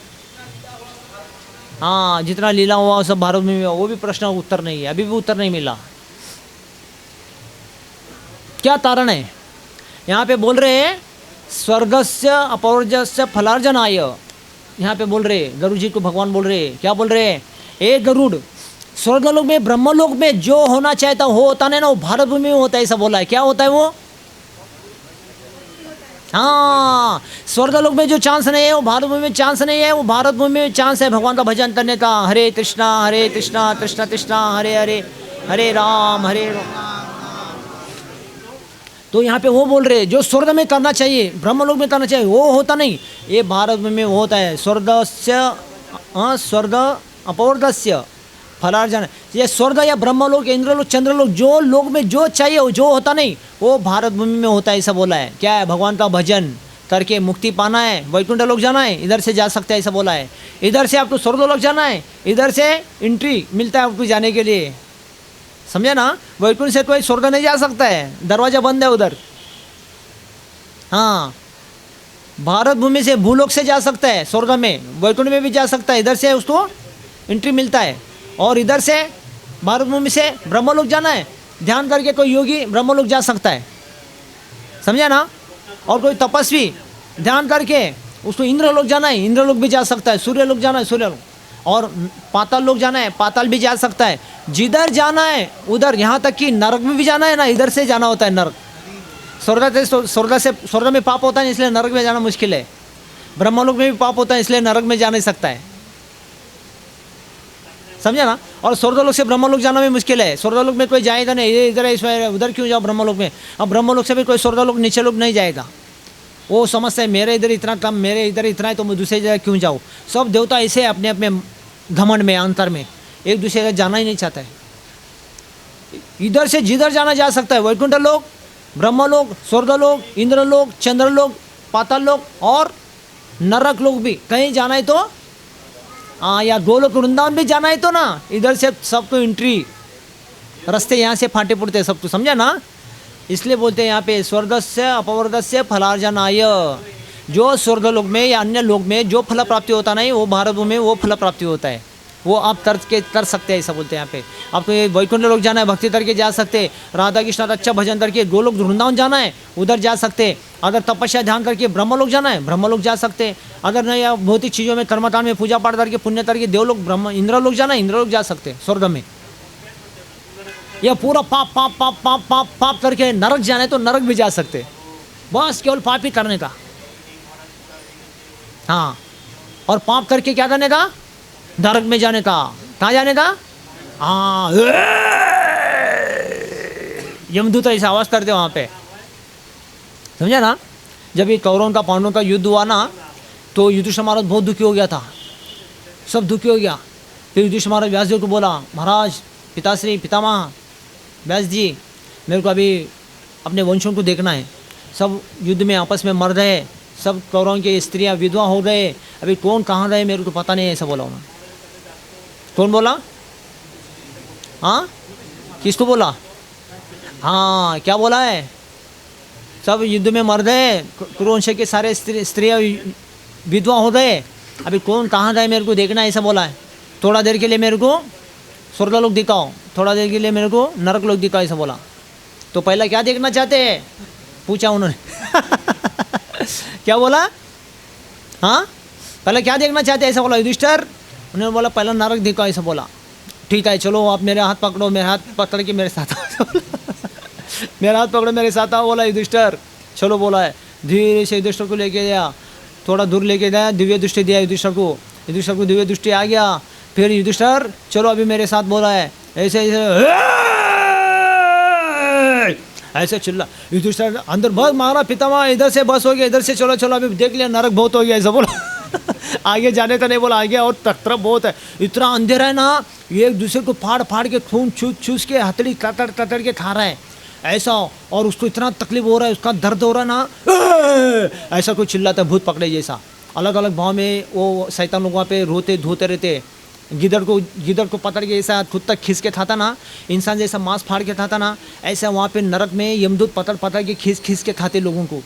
हाँ, जितना लीला हुआ सब भारत भूमि में, वो भी प्रश्न उत्तर नहीं है, अभी भी उत्तर नहीं मिला। क्या कारण है? यहाँ पे बोल रहे हैं स्वर्गस्य अपवर्गस्य फलार्जनाय, यहाँ पे बोल रहे गरुड़ जी को भगवान बोल रहे, क्या बोल रहे हैं, ए गरुड़, स्वर्गलोक में ब्रह्मलोक में जो होना चाहता हो होता नहीं ना, वो भारत भूमि में होता है, ऐसा बोला है। क्या होता है वो? हाँ, स्वर्गलोक में जो चांस नहीं है वो भारत भूमि में चांस नहीं है, वो भारत भूमि में चांस है भगवान का भजन करने का। हरे कृष्णा कृष्णा कृष्णा हरे हरे, हरे राम हरे राम। तो यहाँ पे वो बोल रहे जो स्वर्ग में करना चाहिए, ब्रह्मलोक में करना चाहिए, वो होता नहीं, ये भारत में होता है। स्वर्ग अपवर्गस्य फलार्जन, ये स्वर्ग या ब्रह्मलोक, इंद्रलोक, चंद्रलोक, जो लोक में जो चाहिए वो जो होता नहीं, वो भारत भूमि में होता है, ऐसा बोला है। क्या है? भगवान का भजन करके मुक्ति पाना है, वैकुंठ लोक जाना है, इधर से जा सकते हैं, ऐसा बोला है। इधर से आपको स्वर्गलोक जाना है, इधर से एंट्री मिलता है आपको जाने के लिए, समझे ना। वैकुंठ से कोई स्वर्ग नहीं जा सकता है, दरवाजा बंद है उधर। हाँ, भारत भूमि से भूलोक से जा सकता है स्वर्ग में, वैकुंठ में भी जा सकता है, इधर से उसको एंट्री मिलता है। और इधर से भारत भूमि से ब्रह्मलोक जाना है, ध्यान करके कोई योगी ब्रह्मलोक जा सकता है, समझा ना। और कोई तपस्वी ध्यान करके उसको इंद्रलोक जाना है, इंद्रलोक भी जा सकता है, सूर्यलोक जाना है, सूर्यलोक, और पाताल लोक जाना है, पाताल भी जा सकता है। जिधर जाना है उधर, यहाँ तक कि नरक में भी जाना है ना, इधर से जाना होता है नरक। स्वर्ग में पाप होता है इसलिए नरक में जाना मुश्किल है, ब्रह्मलोक में भी पाप होता है इसलिए नरक में जा नहीं सकता है, समझा ना। और स्वर्गलोक से ब्रह्मलोक जाना भी मुश्किल है, स्वर्गलोक में कोई जाएगा नहीं, ये इधर है उधर क्यों जाओ ब्रह्मलोक में। अब ब्रह्मलोक से भी कोई स्वर्गलोक नीचे लोग नहीं जाएगा, वो समझता है मेरे इधर इतना कम, मेरे इधर इतना है तो मैं दूसरी जगह क्यों जाऊँ। सब देवता ऐसे अपने अपने घमंड में, अंतर में, एक दूसरे जगह जाना ही नहीं चाहता है। इधर से जिधर जाना जा सकता है, वैकुंठ लोक, ब्रह्मलोक, स्वर्गलोक, इंद्रलोक, चंद्रलोक, पाताल लोक और नरक लोक भी कहीं जाना है तो, या गोलोक वृंदावन भी जाना है तो ना, इधर से सबको एंट्री, रास्ते यहाँ से फाटे फूटते सबको, समझा ना। इसलिए बोलते हैं यहाँ पे स्वर्गस्य अपवर्गस्य फलार्जनाय, जो स्वर्गलोक में या अन्य लोक में जो फल प्राप्ति होता नहीं, वो भारत भूमि में वो फल प्राप्ति होता है, वो आप कर सकते हैं, ऐसा बोलते हैं यहाँ पे। आपको ये वैकुंठ लोक जाना है, भक्ति करके जा सकते, राधा कृष्ण का अच्छा भजन करके गोलोक वृंदावन जाना है, उधर जा सकते। अगर तपस्या ध्यान करके ब्रह्मलोक जाना है, ब्रह्मलोक जा सकते। अगर नहीं, या भौतिक चीज़ों में कर्मकांड में पूजा पाठ करके पुण्य करके देवलोक, इंद्रलोक जाना है, इंद्रलोक जा सकते, स्वर्ग में। या पूरा पाप पाप पाप पाप पाप पाप करके नरक जाने तो नरक भी जा सकते, बस केवल पाप ही करने का। हाँ, और पाप करके क्या करने का? नरक में जाने का। कहाँ जाने का? हाँ, यमदूत ऐसा आवाज करते वहाँ पे, समझा ना। जब ये कौरवों का पांडवों का युद्ध हुआ ना, तो युधिष्ठिर महाराज बहुत दुखी हो गया था, सब दुखी हो गया। फिर युधिष्ठिर महाराज व्यास जी को बोला, महाराज पिताश्री पितामह व्यास जी, मेरे को अभी अपने वंशों को देखना है, सब युद्ध में आपस में मर रहे, सब कौरवों के स्त्रियां विधवा हो गए, अभी कौन कहाँ रहे मेरे को पता नहीं है, ऐसा बोला उन्होंने। कौन बोला? हाँ, किसको बोला? हाँ, क्या बोला है? सब युद्ध में मर गए, कुरुवंश के सारे स्त्रियां विधवा हो गए, अभी कौन कहाँ गए मेरे को देखना है, ऐसा बोला है। थोड़ा देर के लिए मेरे को स्वर्गलोक दिखाओ, थोड़ा देर के लिए मेरे को नरक लोक दिखाओ, ऐसा बोला। तो पहला क्या देखना चाहते हैं, पूछा उन्होंने। क्या बोला? हाँ, पहले क्या देखना चाहते हैं, ऐसा बोला युधिष्ठिर। उन्होंने बोला पहला नरक दिखाओ, ऐसा बोला। ठीक है, चलो आप मेरे हाथ पकड़ो, मेरे हाथ पकड़ के मेरे साथ आओ। मेरा हाथ पकड़ो, मेरे साथ आओ, बोला युधिष्ठिर। चलो बोला है, धीरे से युधिष्ठिर को लेके गया, थोड़ा दूर लेके गया, दिव्य दृष्टि दिया युधिष्ठिर को। युधिष्ठिर को दिव्य दृष्टि आ गया। फिर युधिष्ठिर चलो अभी मेरे साथ बोला है, ऐसे ऐसे चिल्ला। युधिष्ठिर अंदर बहुत मारा, पितामह इधर से बस हो गया, इधर से चलो चलो, अभी देख लिया नरक बहुत हो गया, ऐसा बोला। आगे जाने का नहीं बोला, आगे और तरफ बहुत है, इतना अंधेरा है ना, एक दूसरे को फाड़ फाड़ के खून चूस चूस के हथड़ी कतर कतर के खा रहा है ऐसा, और उसको इतना तकलीफ हो रहा है, उसका दर्द हो रहा है ना, ऐसा कोई चिल्लाता, भूत पकड़े जैसा। अलग अलग भाव में वो शैतान लोग वहाँ पे रोते धोते रहते। गिदड़ को पकड़ के ऐसा खुद तक खींच के खाता ना, इंसान जैसा मांस फाड़ के खाता ना, ऐसा वहाँ पे नरक में यमदूत पकड़ पकड़ के खींच के खाते लोगों को।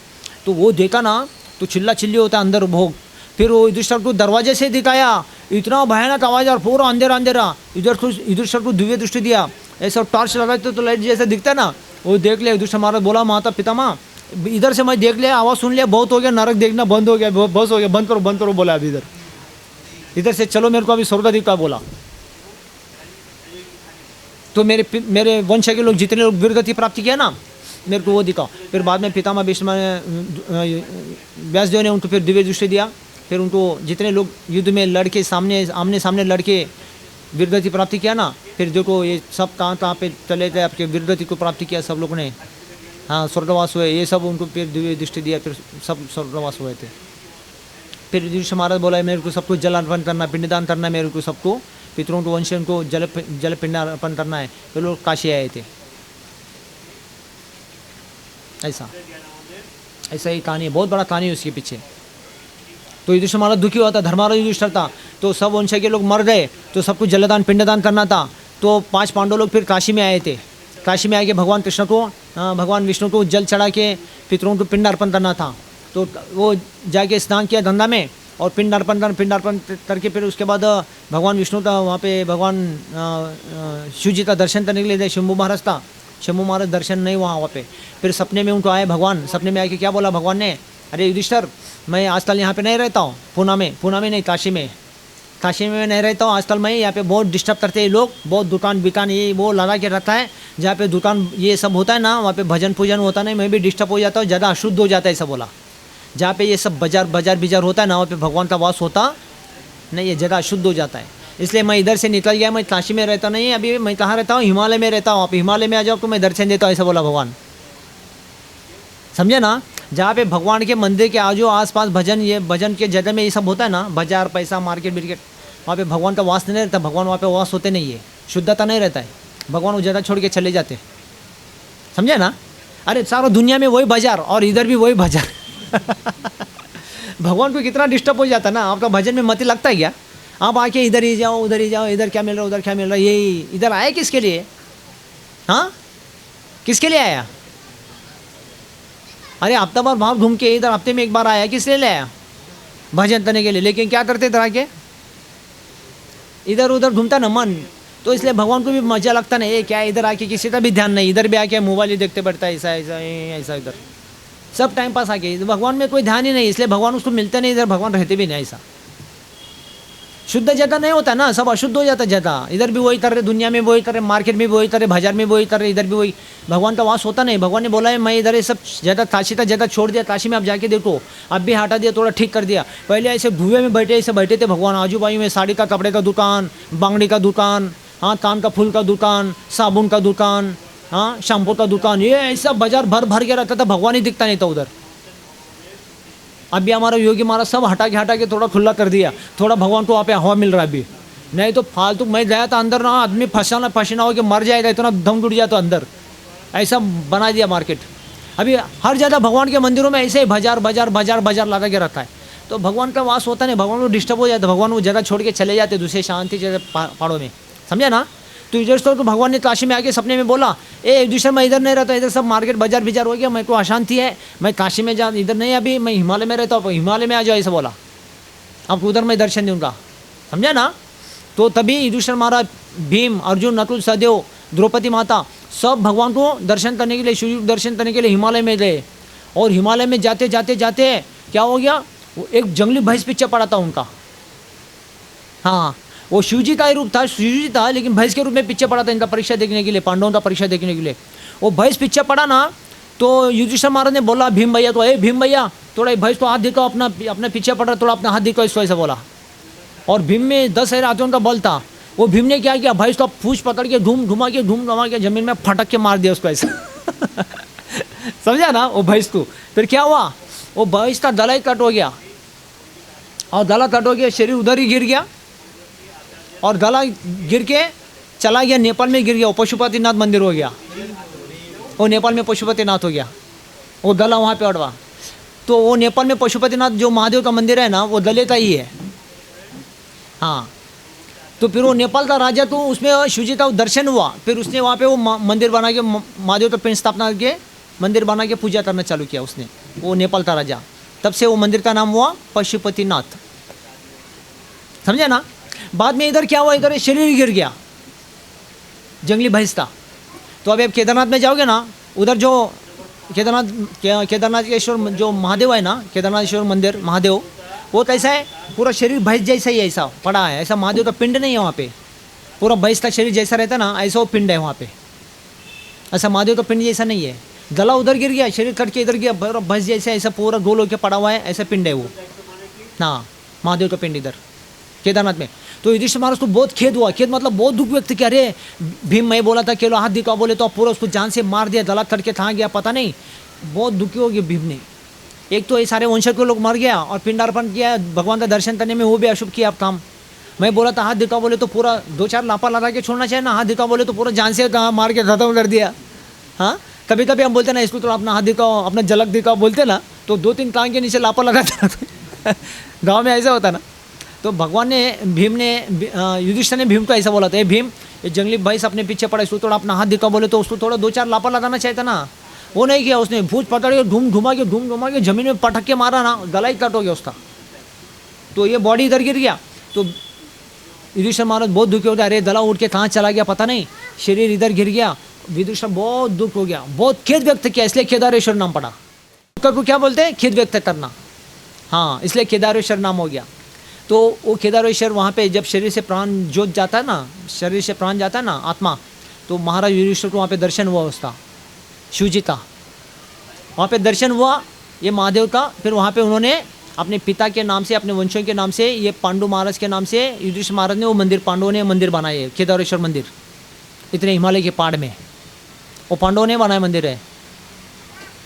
तो वो देखा ना तो चिल्ला चिल्ली होता अंदर भोग। फिर वो युधिष्ठिर को दरवाजे से दिखाया, इतना भयानक आवाज़ और पूरा अंधेरा अंधेरा। युधिष्ठिर को दिव्य दृष्टि दिया, ऐसा टॉर्च लगाते तो लाइट जैसा दिखता है ना, वो देख लिया। युधिष्ठिर महाराज बोला, माता पितामह इधर से मैं देख लिया, आवाज़ सुन लिया, बहुत हो गया, नरक देखना बंद हो गया, बस हो गया, बंद करो बोला। अभी इधर से चलो, मेरे को अभी स्वर्ग दिखा बोला। तो मेरे वंश के लोग जितने लोग वीरगति प्राप्ति किया ना, मेरे को वो दिखाओ। फिर बाद में पितामह भीष्म व्यासदेव ने उनको फिर दिव्य दृष्टि दिया। फिर उनको जितने लोग युद्ध में लड़के आमने सामने लड़के वीरगति प्राप्ति किया ना, फिर देखो ये सब कहाँ पे चले गए, आपके वीरगति को प्राप्ति किया सब लोगों ने। हाँ, स्वर्गवास हुए, ये सब उनको फिर दिव्य दृष्टि दिया, फिर सब स्वर्गवास हुए थे। फिर युधिष्ठिर महाराज बोला, मेरे को सबको जल अर्पण करना, पिंडदान करना, मेरे को सबको पितरों को वंशों को जल पिंड अर्पण करना है। फिर लोग काशी आए थे। ऐसा ही कहानी है, बहुत बड़ा कहानी है उसके पीछे। तो युधिष्ठिर महाराज दुखी हुआ था, धर्माराज युधिष्ठिर था, तो सब वंश के लोग मर गए, तो सबको जलदान पिंडदान करना था। तो 5 पांडव लोग फिर काशी में आए थे। काशी में आके भगवान कृष्ण को भगवान विष्णु को जल चढ़ा के पितरों को पिंड अर्पण करना था। तो वो जाके स्नान किया गंगा में और पिंड अर्पण करके फिर उसके बाद भगवान विष्णु था वहाँ पे, भगवान शिव जी का दर्शन करने के लिए शंभू महाराज था। शंभू महाराज दर्शन नहीं वहाँ पे। फिर सपने में उनको आए भगवान, सपने में आके क्या बोला भगवान ने, अरे युधिष्ठिर मैं आजकल यहाँ पे नहीं रहता हूँ, पूना में नहीं, काशी में मैं नहीं रहता हूँ आजकल। मैं यहाँ पे बहुत डिस्टर्ब करते हैं लोग, बहुत दुकान ये वो लगा के रखता है, जहाँ पे दुकान ये सब होता है ना, वहाँ पे भजन पूजन होता नहीं, मैं भी डिस्टर्ब हो जाता हूँ, ज़्यादा अशुद्ध हो जाता है, ऐसा बोला। जहाँ पे ये सब बाजार होता है ना, वहाँ पे भगवान का वास होता नहीं, ये ज़्यादा अशुद्ध हो जाता है, इसलिए मैं इधर से निकल गया। मैं काशी में रहता नहीं, अभी मैं कहाँ रहता हूँ, हिमालय में रहता हूँ। आप हिमालय में आ जाओ तो मैं दर्शन देता हूँ, ऐसा बोला भगवान। समझे ना, जहाँ पे भगवान के मंदिर के आजू आसपास भजन के जगह में ये सब होता है ना, बाजार पैसा मार्केट बिर्केट, वहाँ पे भगवान का वास नहीं रहता। भगवान वहाँ पे वास होते नहीं है, शुद्धता नहीं रहता है, भगवान वो जगह छोड़ के चले जाते। समझे ना, अरे सारा दुनिया में वही बाजार और इधर भी वही बाजार। भगवान को कितना डिस्टर्ब हो जाता ना, आपका भजन में मत लगता है क्या? आप आके इधर ही जाओ, उधर ही जाओ, इधर क्या मिल रहा है, उधर क्या मिल रहा है, यही इधर आए किसके लिए? हाँ, किसके लिए आया? अरे हफ्ता भर बाहर घूम के इधर हफ्ते में एक बार आया, किस लिए ले आया? भजन करने के लिए। लेकिन क्या करते इधर आके, इधर उधर घूमता ना मन, तो इसलिए भगवान को भी मजा लगता नहीं। ये क्या इधर आके किसी का भी ध्यान नहीं, इधर भी आके मोबाइल ही देखते बैठता है, ऐसा इधर सब टाइम पास आके, भगवान में कोई ध्यान ही नहीं, इसलिए भगवान उसको मिलता नहीं, इधर भगवान रहते भी नहीं। ऐसा शुद्ध जाता नहीं होता ना, सब अशुद्ध हो जाता जाता। इधर भी वही तरह, दुनिया में वही तरह, मार्केट में भी वही तरह, बाजार में भी वही तरह, इधर भी वही। भगवान का वास होता नहीं। भगवान ने बोला है मैं इधर ये सब ज़्यादा काशी था, ज़्यादा छोड़ दिया, काशी में आप जाके देखो, अब भी हटा दिया, थोड़ा ठीक कर दिया। पहले ऐसे धुएं में बैठे, ऐसे बैठे थे भगवान, आजू बाजू में साड़ी का, कपड़े का दुकान, बांगड़ी का दुकान, हाँ, कान का फूल का दुकान, साबुन का दुकान, हाँ, शैम्पू का दुकान, ये ऐसा बाजार भर भर के रहता था, भगवान ही दिखता नहीं था उधर। अभी हमारा योगी महाराज सब हटा के थोड़ा खुला कर दिया, थोड़ा भगवान को वहाँ पे हवा मिल रहा है अभी। नहीं तो फालतू मैं गया था अंदर ना, आदमी फंसाना पसीना हो के मर जाएगा, इतना दम टूट जाए तो अंदर, ऐसा बना दिया मार्केट। अभी हर जगह भगवान के मंदिरों में ऐसे ही बाजार लगा के रखा है। तो भगवान का वास होता नहीं, भगवान को डिस्टर्ब हो जाता, भगवान वो जगह छोड़ के चले जाते दूसरे शांति जगह पहाड़ों में, समझा ना। तो इधर तो भगवान ने काशी में आके सपने में बोला, ए दूसरा मैं इधर नहीं रहता, इधर सब मार्केट बाजार हो गया, मेरे को अशांति है, मैं काशी में जा, इधर नहीं, अभी मैं हिमालय में रहता हूँ, हिमालय में आ जाओ, ऐसा बोला, आपको उधर मैं दर्शन दूंगा, समझा ना। तो तभी युधिष्ठिर महाराज, भीम, अर्जुन, नकुल, सहदेव, द्रौपदी माता सब भगवान को दर्शन करने के लिए, शिव दर्शन करने के लिए हिमालय में गए। और हिमालय में जाते क्या हो गया, वो एक जंगली भैंस पीछे पड़ा था उनका। हाँ, वो शिवजी का ही रूप था, शिवजी था, लेकिन भैंस के रूप में पीछे पड़ा था इनका परीक्षा देखने के लिए, पांडवों का परीक्षा देखने के लिए। वो भैंस पीछे पड़ा ना, तो युधिष्ठिर महाराज ने बोला भीम भैया तो, ए भीम भैया थोड़ा भैंस तो हाथ दिखाओ, अपना पीछे पड़ रहा, थोड़ा अपना हाथ दिखाओ, इसको ऐसा बोला। और भीम में 10,000 हाथियों का बल था। वो भीम ने क्या किया, भैंस का पूंछ पकड़ के घुमा के जमीन में फटक के मार दिया उसको ऐसा। समझा ना वो भैंस को। फिर क्या हुआ, वो भैंस का गला ही कट हो गया, और गला कट हो गया, शरीर उधर ही गिर गया, और गला गिर के चला गया नेपाल में, गिर गया, वो पशुपतिनाथ मंदिर हो गया, वो नेपाल में पशुपतिनाथ हो गया, वो गला वहाँ पे अड़वा। तो वो नेपाल में पशुपतिनाथ जो महादेव का मंदिर है ना, वो दले का ही है। हाँ, तो फिर वो नेपाल का राजा, तो उसमें शिवजी का दर्शन हुआ, फिर उसने वहाँ पे वो मंदिर बना के, महादेव का पिंड स्थापना करके मंदिर बना के पूजा करना चालू किया उसने, वो नेपाल का राजा। तब से वो मंदिर का नाम हुआ पशुपतिनाथ, समझा ना। बाद में इधर क्या हुआ, इधर शरीर गिर गया, जंगली भैंस था। तो अभी आप केदारनाथ में जाओगे ना, उधर जो केदारनाथ जो महादेव है ना, केदारनाथेश्वर मंदिर महादेव, वो कैसा है, पूरा शरीर भैंस जैसा ही ऐसा पड़ा है, ऐसा महादेव का पिंड नहीं है वहाँ पे, पूरा भैंस का शरीर जैसा रहता ना, ऐसा वो पिंड है वहाँ पे, ऐसा महादेव का पिंड जैसा नहीं है। गला उधर गिर गया, शरीर कट के इधर गया, भैंस जैसा ऐसा पूरा गोल होकर पड़ा हुआ है, ऐसा पिंड है वो, हाँ, महादेव का पिंड इधर केदारनाथ में। तो युधिष्ठिर महाराज को बहुत खेद हुआ, खेद मतलब बहुत दुख व्यक्त किया, अरे भीम मैं बोला था कि लो हाथ दिखाओ, बोले तो पूरा उसको जान से मार दिया, गला कट के कहाँ गया पता नहीं, बहुत दुखी हो गया भीम ने। एक तो ये सारे वंशज को लोग मर गया, और पिंडार्पण किया, भगवान का दर्शन करने में वो भी अशुभ किया आप काम। मैं बोला था हाथ दिखाओ, बोले तो पूरा 2-4 लापा लगा के छोड़ना चाहिए ना, हाथ दिखाओ बोले तो पूरा जान से मार के खत्म कर दिया। हाँ, कभी कभी हम बोलते ना इसको तो अपना हाथ दिखाओ, अपना झलक दिखाओ बोलते ना, तो 2-3 टांग के नीचे लापा लगाता गाँव में ऐसा होता ना। तो भगवान ने युधिष्ठिर ने भीम को ऐसा बोला था, भीम ये जंगली भैंस अपने पीछे पड़ा, इसको थोड़ा अपना हाथ दिखाओ, बोले तो उसको थोड़ा 2-4 लापा लगाना चाहिए था ना, वो नहीं किया उसने, भूज पकड़ के घूमा के जमीन में पटक के मारा ना, गला ही कट हो गया उसका, तो ये बॉडी इधर गिर गया। तो युधिष्ठिर महाराज बहुत दुखी हो गया, अरे गला उठ के कहाँ चला गया पता नहीं, शरीर इधर गिर गया। युधिष्ठिर बहुत दुख हो गया, बहुत खेद व्यक्त किया, इसलिए केदारेश्वर नाम पड़ा। को क्या बोलते हैं, खेद व्यक्त करना, हाँ, इसलिए केदारेश्वर नाम हो गया। तो वो केदारेश्वर वहाँ पे जब शरीर से प्राण जोत जाता है ना, शरीर से प्राण जाता है ना आत्मा, तो महाराज युधिष्ठिर को वहाँ पे दर्शन हुआ उसका, शिवजी का वहाँ पे दर्शन हुआ ये महादेव का। फिर वहाँ पे उन्होंने अपने पिता के नाम से, अपने वंशों के नाम से, ये पांडु महाराज के नाम से युधिष्ठिर महाराज ने वो मंदिर, पांडवों ने मंदिर बनाए, केदारेश्वर मंदिर, इतने हिमालय के पहाड़ में वो पांडवों ने बनाया मंदिर है,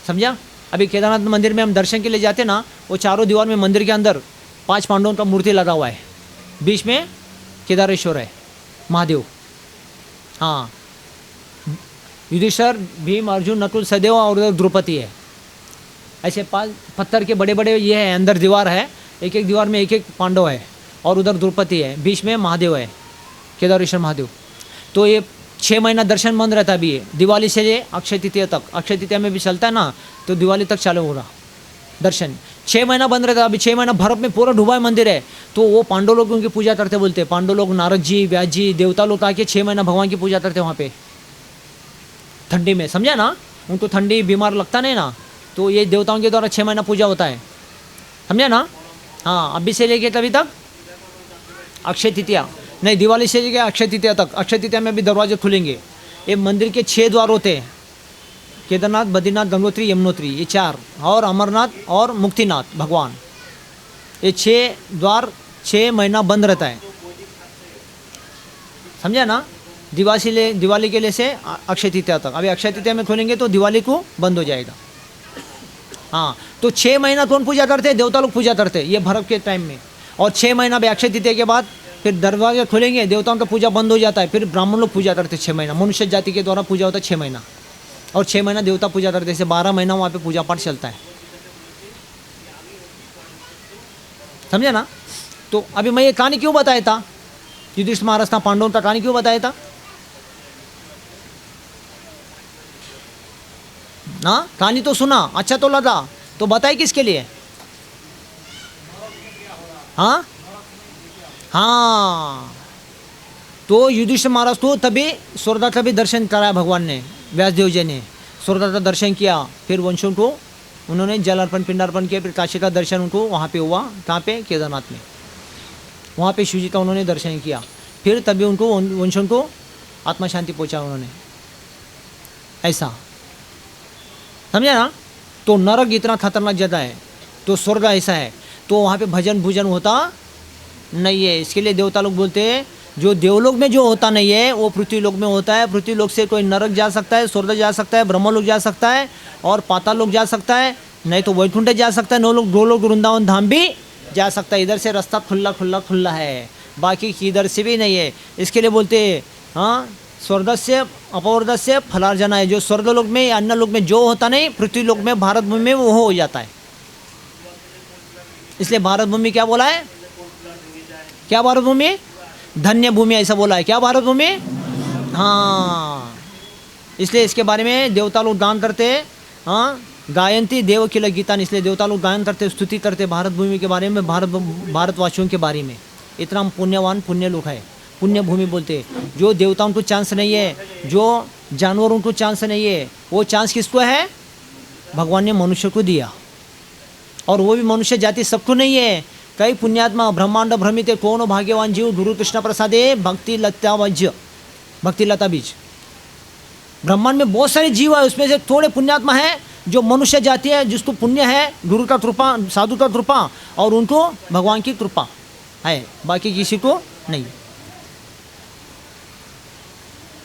समझा। अभी केदारनाथ मंदिर में हम दर्शन के लिए जाते ना, वो चारों दीवार में मंदिर के अंदर 5 पांडवों का मूर्ति लगा हुआ है, बीच में केदारेश्वर है महादेव। हाँ, युधिष्ठिर, भीम, अर्जुन, नकुल, सहदेव और उधर द्रौपदी है, ऐसे 5 पत्थर के बड़े बड़े ये है, अंदर दीवार है, एक एक दीवार में एक एक पांडव है, और उधर द्रौपदी है, बीच में महादेव है, केदारेश्वर महादेव। तो ये 6 महीना दर्शन बंद रहता है अभी, दिवाली से अक्षय तृतीया तक, अक्षय तृतीया में भी चलता है ना, तो दिवाली तक चालू होगा दर्शन, 6 महीना बंद रहता है। अभी 6 महीना बर्फ में पूरा डूबा है मंदिर है। तो वो पांडव लोग उनकी पूजा करते बोलते, पांडव लोग, नारद जी, व्यास जी, देवता लोग आके 6 महीना भगवान की पूजा करते वहाँ पे ठंडी में, समझा ना। उनको ठंडी बीमार लगता नहीं ना, तो ये देवताओं के द्वारा 6 महीना पूजा होता है, समझा ना। हाँ, अभी से लेके तभी तक अक्षय तृतीया नहीं, दिवाली से लेकर अक्षय तृतीया तक। अक्षय तृतीया में भी दरवाजे खुलेंगे। ये मंदिर के 6 द्वार होते हैं, केदारनाथ, बद्रीनाथ, गंगोत्री, यमुनोत्री, ये 4, और अमरनाथ और मुक्तिनाथ भगवान। ये 6 द्वार 6 महीना बंद रहता है, समझा ना। दिवाली के लिए से अक्षय तृतीया तक। अभी अक्षय तृतीया में खोलेंगे तो दिवाली को बंद हो जाएगा। हाँ, तो 6 महीना कौन पूजा करते हैं? देवता लोग पूजा करते हैं ये भरत के टाइम में। और 6 महीना भी अक्षय तृतीया के बाद फिर दरवाजे खुलेंगे, देवताओं का पूजा बंद हो जाता है। फिर ब्राह्मण लोग पूजा करते हैं 6 महीना, मनुष्य जाति के द्वारा पूजा होता है 6 महीना, और 6 महीना देवता पूजा करते हैं। जैसे 12 महीना वहाँ पे पूजा पाठ चलता है, समझे ना। तो अभी मैं ये कहानी क्यों बताया था, युधिष्ठिर महाराज था, पांडवों का कहानी क्यों बताया था ना? कहानी तो सुना, अच्छा तो लगा, तो बताए किसके लिए? हाँ हाँ, तो युधिष्ठिर महाराज को तभी स्वर्गदाता का भी दर्शन कराया भगवान ने, व्यासदेव जी ने स्वर्गदाता का दर्शन किया। फिर वंशों को उन्होंने जल अर्पण पिंडार्पण किया। फिर काशी का दर्शन उनको वहाँ पे हुआ, कहाँ पे? केदारनाथ में। वहाँ पे शिवजी का उन्होंने दर्शन किया। फिर तभी उनको वंशों को आत्मा शांति पहुँचा उन्होंने, ऐसा समझा ना। तो नरक इतना खतरनाक जगह है, तो स्वर्ग ऐसा है, तो वहाँ पे भजन भूजन होता नहीं है। इसके लिए देवता लोग बोलते हैं जो देवलोक में जो होता नहीं है वो पृथ्वी लोक में होता है। पृथ्वी लोक से कोई नरक जा सकता है, स्वर्ग जा सकता है, ब्रह्म लोक जा सकता है, और पाताल लोक जा सकता है, नहीं तो वैकुंठ जा सकता है, 9 लोक, 2 लोक, वृंदावन धाम भी जा सकता है। इधर से रास्ता खुला खुला खुला है, बाकी किधर से भी नहीं है। इसके लिए बोलते हैं हाँ, स्वर्ग से अपवर्ग से फलार्जना है। जो स्वर्ग लोक में, अन्य लोक में जो होता नहीं, पृथ्वी लोक में, भारत भूमि में वो हो जाता है। इसलिए भारत भूमि क्या बोला है? क्या भारत भूमि? धन्य भूमि ऐसा बोला है। क्या भारत भूमि? हाँ, इसलिए इसके बारे में देवता लोग गान करते हैं। हाँ, गायंती देव किल गीता, इसलिए देवता लोग गायन करते, स्तुति करते भारत भूमि के बारे में, भारतवासियों के बारे में। इतना पुण्यवान पुण्य लोग है, पुण्य भूमि बोलते। जो देवताओं को चांस नहीं है, जो जानवरों को चांस नहीं है, वो चांस किसको है? भगवान ने मनुष्य को दिया, और वो भी मनुष्य जाति सबको नहीं है। कई पुण्यात्मा ब्रह्मांड भ्रमित कौन भाग्यवान जीव गुरु कृष्ण प्रसादे भक्ति लता बीज। ब्रह्मांड में बहुत सारे जीव है, उसमें से थोड़े पुण्यात्मा है जो मनुष्य जाति है, जिसको पुण्य है, गुरु का कृपा, साधु का कृपा, और उनको भगवान की कृपा है, बाकी किसी को नहीं।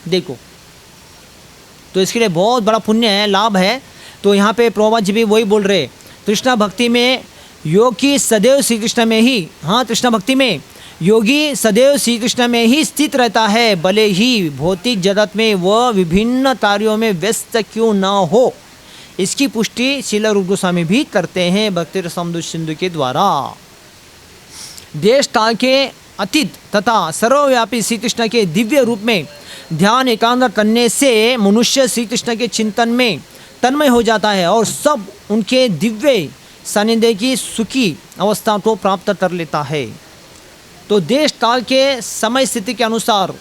देखो, तो इसके लिए बहुत बड़ा पुण्य है, लाभ है। तो यहाँ पे प्रभुपाद जी भी वही बोल रहे, कृष्णा भक्ति में योगी सदैव श्री कृष्ण में ही, हाँ, कृष्ण भक्ति में योगी सदैव श्री कृष्ण में ही स्थित रहता है, भले ही भौतिक जगत में वह विभिन्न कार्यों में व्यस्त क्यों न हो। इसकी पुष्टि श्रील रूप गोस्वामी भी करते हैं भक्ति रसामृत सिंधु के द्वारा। देश काल के अतीत तथा सर्वव्यापी श्री कृष्ण के दिव्य रूप में ध्यान एकाग्र करने से मनुष्य श्री कृष्ण के चिंतन में तन्मय हो जाता है और सब उनके दिव्य सानिध्य की सुखी अवस्था को प्राप्त कर लेता है। तो देश काल के समय स्थिति के अनुसार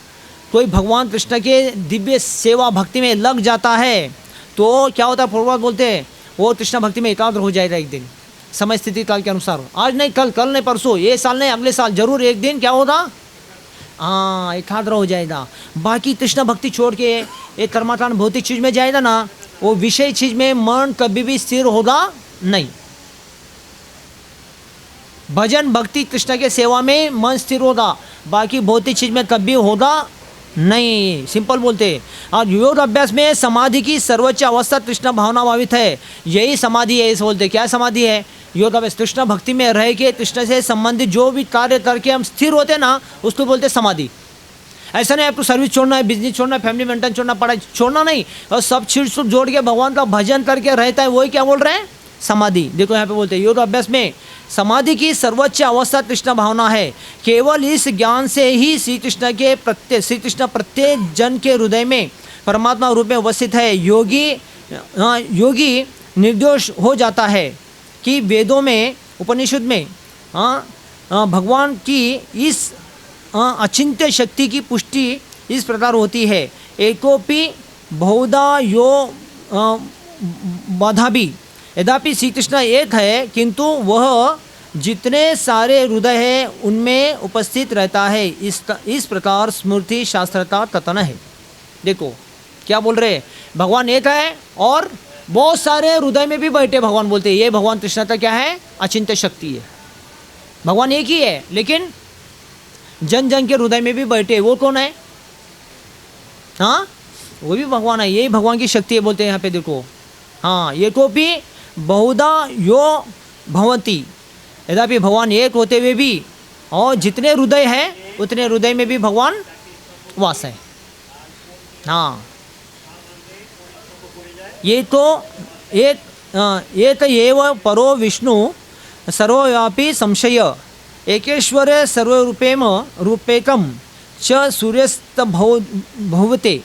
कोई भगवान कृष्ण के दिव्य सेवा भक्ति में लग जाता है तो क्या होता है? प्रभुपाद बोलते हैं वो कृष्ण भक्ति में एकाग्र हो जाएगा एक दिन, समय स्थिति काल के अनुसार। आज नहीं कल, कल नहीं परसों, ये साल नहीं अगले साल, जरूर एक दिन क्या होगा? हाँ, एकाग्र हो जाएगा। बाकी कृष्ण भक्ति छोड़ के एक कर्माकांड भौतिक चीज में जाएगा ना, वो विषय चीज में मन कभी भी स्थिर होगा नहीं। भजन भक्ति कृष्ण के सेवा में मन स्थिर होगा, बाकी भौतिक चीज में कभी होगा नहीं। सिंपल बोलते। और योग अभ्यास में समाधि की सर्वोच्च अवस्था कृष्ण भावना भावित है, यही समाधि है। इसे बोलते क्या समाधि है? योग अभ्यास। कृष्ण भक्ति में रह के कृष्ण से संबंधित जो भी कार्य करके हम स्थिर होते ना, उसको बोलते समाधि। ऐसा नहीं आपको सर्विस छोड़ना है, बिजनेस छोड़ना है, फैमिली मेंटेन छोड़ना, पढ़ाई छोड़ना नहीं, और सब चीज जोड़ के भगवान का भजन करके रहता है, वही क्या बोल रहे हैं? समाधि। देखो यहाँ पे बोलते हैं योग अभ्यास में समाधि की सर्वोच्च अवस्था कृष्ण भावना है। केवल इस ज्ञान से ही श्री कृष्ण प्रत्येक जन के हृदय में परमात्मा रूप में उपस्थित है। योगी निर्दोष हो जाता है कि वेदों में, उपनिषद में भगवान की इस अचिंत्य शक्ति की पुष्टि इस प्रकार होती है। एकोपि बहुधा यो बाधा भी, यद्यपि श्री कृष्ण एक है किंतु वह जितने सारे हृदय है उनमें उपस्थित रहता है। इस प्रकार स्मृति शास्त्रता कथन है। देखो क्या बोल रहे हैं, भगवान एक है और बहुत सारे हृदय में भी बैठे। भगवान बोलते हैं ये भगवान कृष्णता क्या है, अचिंत्य शक्ति है। भगवान एक ही है लेकिन जन जन के हृदय में भी बैठे। वो कौन है? हाँ, वो भी भगवान है। यही भगवान की शक्ति है बोलते हैं यहाँ पे। देखो हाँ, ये कोपी बहुधा यो भवती, यद्यपि भगवान एक होते हुए भी और जितने हृदय हैं उतने हृदय में भी भगवान वास है। हाँ, ये तो एक एव परो विष्णु सर्वव्यापी संशय एकेश्वर सर्वरूपेम रूपेकम च सूर्यस्त भवते।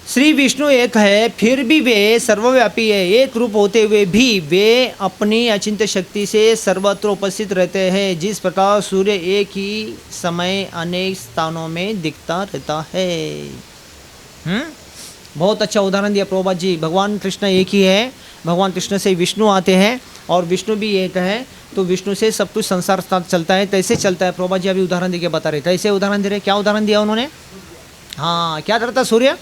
श्री विष्णु एक है फिर भी वे सर्वव्यापी है। एक रूप होते हुए भी वे अपनी अचिंत्य शक्ति से सर्वत्र उपस्थित रहते हैं। जिस प्रकार सूर्य एक ही समय अनेक स्थानों में दिखता रहता है। बहुत अच्छा उदाहरण दिया प्रभुपाद जी। भगवान कृष्ण एक ही है, भगवान कृष्ण से विष्णु आते हैं और विष्णु भी एक है, तो विष्णु से सब कुछ संसार चलता है। कैसे चलता है प्रभुपाद जी अभी उदाहरण देके बता रहे। कैसे उदाहरण दे रहे, क्या उदाहरण दिया उन्होंने? हाँ, क्या करता सूर्य?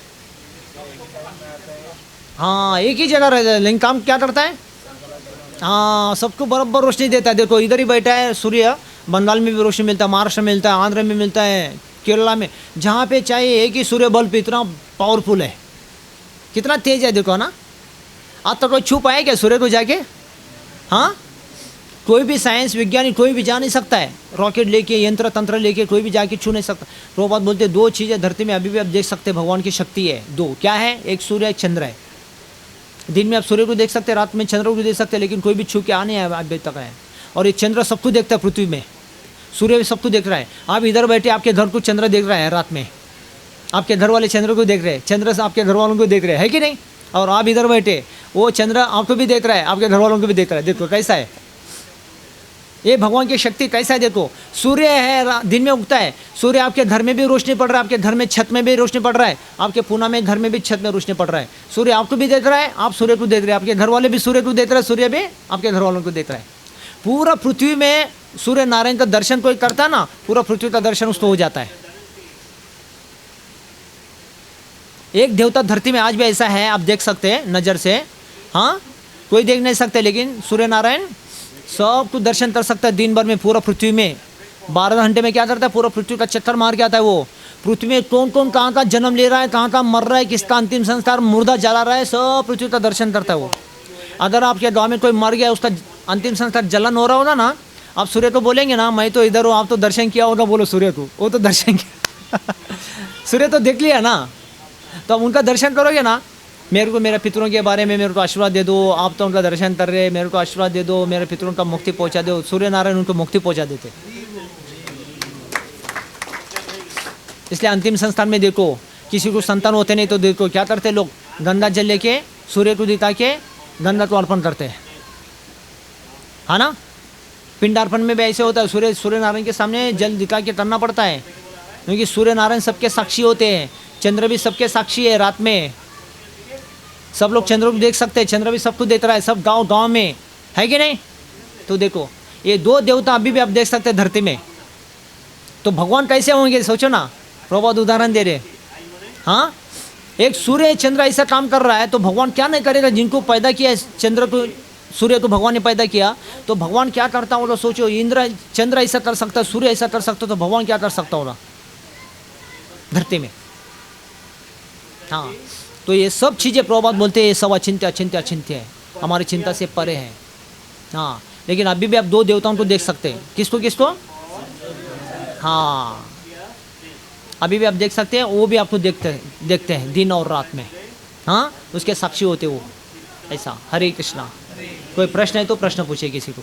हाँ, एक ही जगह रहता है लेकिन काम क्या करता है? हाँ, सबको बराबर रोशनी देता है। देखो इधर ही बैठा है सूर्य, बंगाल में भी रोशनी मिलता है, महाराष्ट्र में मिलता है, आंध्र में मिलता है, केरला में, जहाँ पे चाहिए एक ही सूर्य बल्ब इतना पावरफुल है, कितना तेज है। देखो ना, आज तक कोई छू पाया क्या सूर्य को जाके? हाँ, कोई भी साइंस वैज्ञानिक कोई भी जा नहीं सकता है। रॉकेट लेके यंत्र तंत्र लेके कोई भी जाके छू नहीं सकता। प्रभुपाद बोलते दो चीज़ें धरती में अभी भी आप देख सकते हैं, भगवान की शक्ति है दो। क्या है? एक सूर्य एक चंद्र है। दिन में आप सूर्य को देख सकते हैं, रात में चंद्र को देख सकते हैं, लेकिन कोई भी छू के आने अभी तक है। और ये चंद्र सबको देखता है पृथ्वी में, सूर्य भी सबको देख रहा है। आप इधर बैठे आपके घर को चंद्र देख रहा है, रात में आपके घर वाले चंद्र को देख रहे हैं, चंद्र से आपके घर वालों को देख रहे हैं, है कि नहीं? और आप इधर बैठे वो चंद्र आपको भी देख रहा है, आपके घर वालों को भी देख रहा है। देखो कैसा है ये भगवान की शक्ति, कैसा है। देखो सूर्य है, दिन में उगता है, सूर्य आपके घर में भी रोशनी पड़ रहा है, आपके घर में छत में भी रोशनी पड़ रहा है, आपके पूना में घर में भी छत में रोशनी पड़ रहा है। सूर्य आपको भी देख रहा है, आप सूर्य को देख रहे हैं, आपके घर वाले भी सूर्य को देख रहे हैं, सूर्य भी आपके घर वालों को देख रहा है। पूरा पृथ्वी में सूर्य नारायण का दर्शन कोई करता ना, पूरा पृथ्वी का दर्शन उसको हो जाता है। एक देवता धरती में आज भी ऐसा है, आप देख सकते हैं नज़र से। हाँ, कोई देख नहीं सकते, लेकिन सूर्य नारायण सब कुछ दर्शन कर सकता है दिन भर में। पूरा पृथ्वी में 12 घंटे में क्या करता है, पूरा पृथ्वी का चक्कर मार के आता है। वो पृथ्वी में कौन कौन कहाँ का जन्म ले रहा है, कहाँ कहाँ मर रहा है, किसका अंतिम संस्कार, मुर्दा जला रहा है, सब पृथ्वी का दर्शन करता है वो। अगर आपके गाँव में कोई मर गया, उसका अंतिम संस्कार जलन हो रहा होगा ना, आप सूर्य को बोलेंगे ना मैं तो इधर हूँ, आप तो दर्शन किया होगा, बोलो सूर्य को, वो तो दर्शन किया सूर्य तो देख लिया ना, तो अब उनका दर्शन करोगे ना। मेरे को मेरे पितरों के बारे में मेरे को आशीर्वाद दे दो, आप तो उनका दर्शन कर रहे, मेरे को आशीर्वाद दे दो, मेरे पितरों का मुक्ति पहुंचा दो। सूर्य नारायण उनको मुक्ति पहुंचा देते। इसलिए अंतिम संस्कार में देखो, किसी को संतान होते नहीं तो देखो क्या करते लोग, गंगा जल लेके सूर्य को दिखा के गंगा को अर्पण करते हैं, है ना। पिंडार्पण में भी ऐसे होता है, सूर्य नारायण के सामने जल दिखा के करना पड़ता है, क्योंकि सूर्य नारायण सबके साक्षी होते हैं। चंद्र भी सबके साक्षी है। रात में सब लोग चंद्र को देख सकते हैं, चंद्र भी सबको देख रहा है, सब गांव गांव में, है कि नहीं। तो देखो ये दो देवता अभी भी आप देख सकते हैं धरती में, तो भगवान कैसे होंगे सोचो ना। प्रभुपाद उदाहरण दे रहे। हाँ, एक सूर्य चंद्र ऐसा काम कर रहा है तो भगवान क्या नहीं करेगा। जिनको पैदा किया चंद्र को, सूर्य को भगवान ने पैदा किया, तो भगवान क्या करता होगा सोचो। इंद्र चंद्र ऐसा कर सकता, सूर्य ऐसा कर सकता, तो भगवान क्या कर सकता होगा धरती में। हाँ, तो ये सब चीज़ें प्रभुपाद बोलते हैं ये सब अचिंत्य अचिंत्य अचिंत्य है, हमारी चिंता से परे है। हाँ, लेकिन अभी भी आप दो देवताओं को देख सकते हैं। किसको किसको? हाँ, अभी भी आप देख सकते हैं, वो भी आपको देखते हैं दिन और रात में। हाँ, उसके साक्षी होते वो। ऐसा। हरे कृष्णा। कोई प्रश्न है तो प्रश्न पूछे किसी को।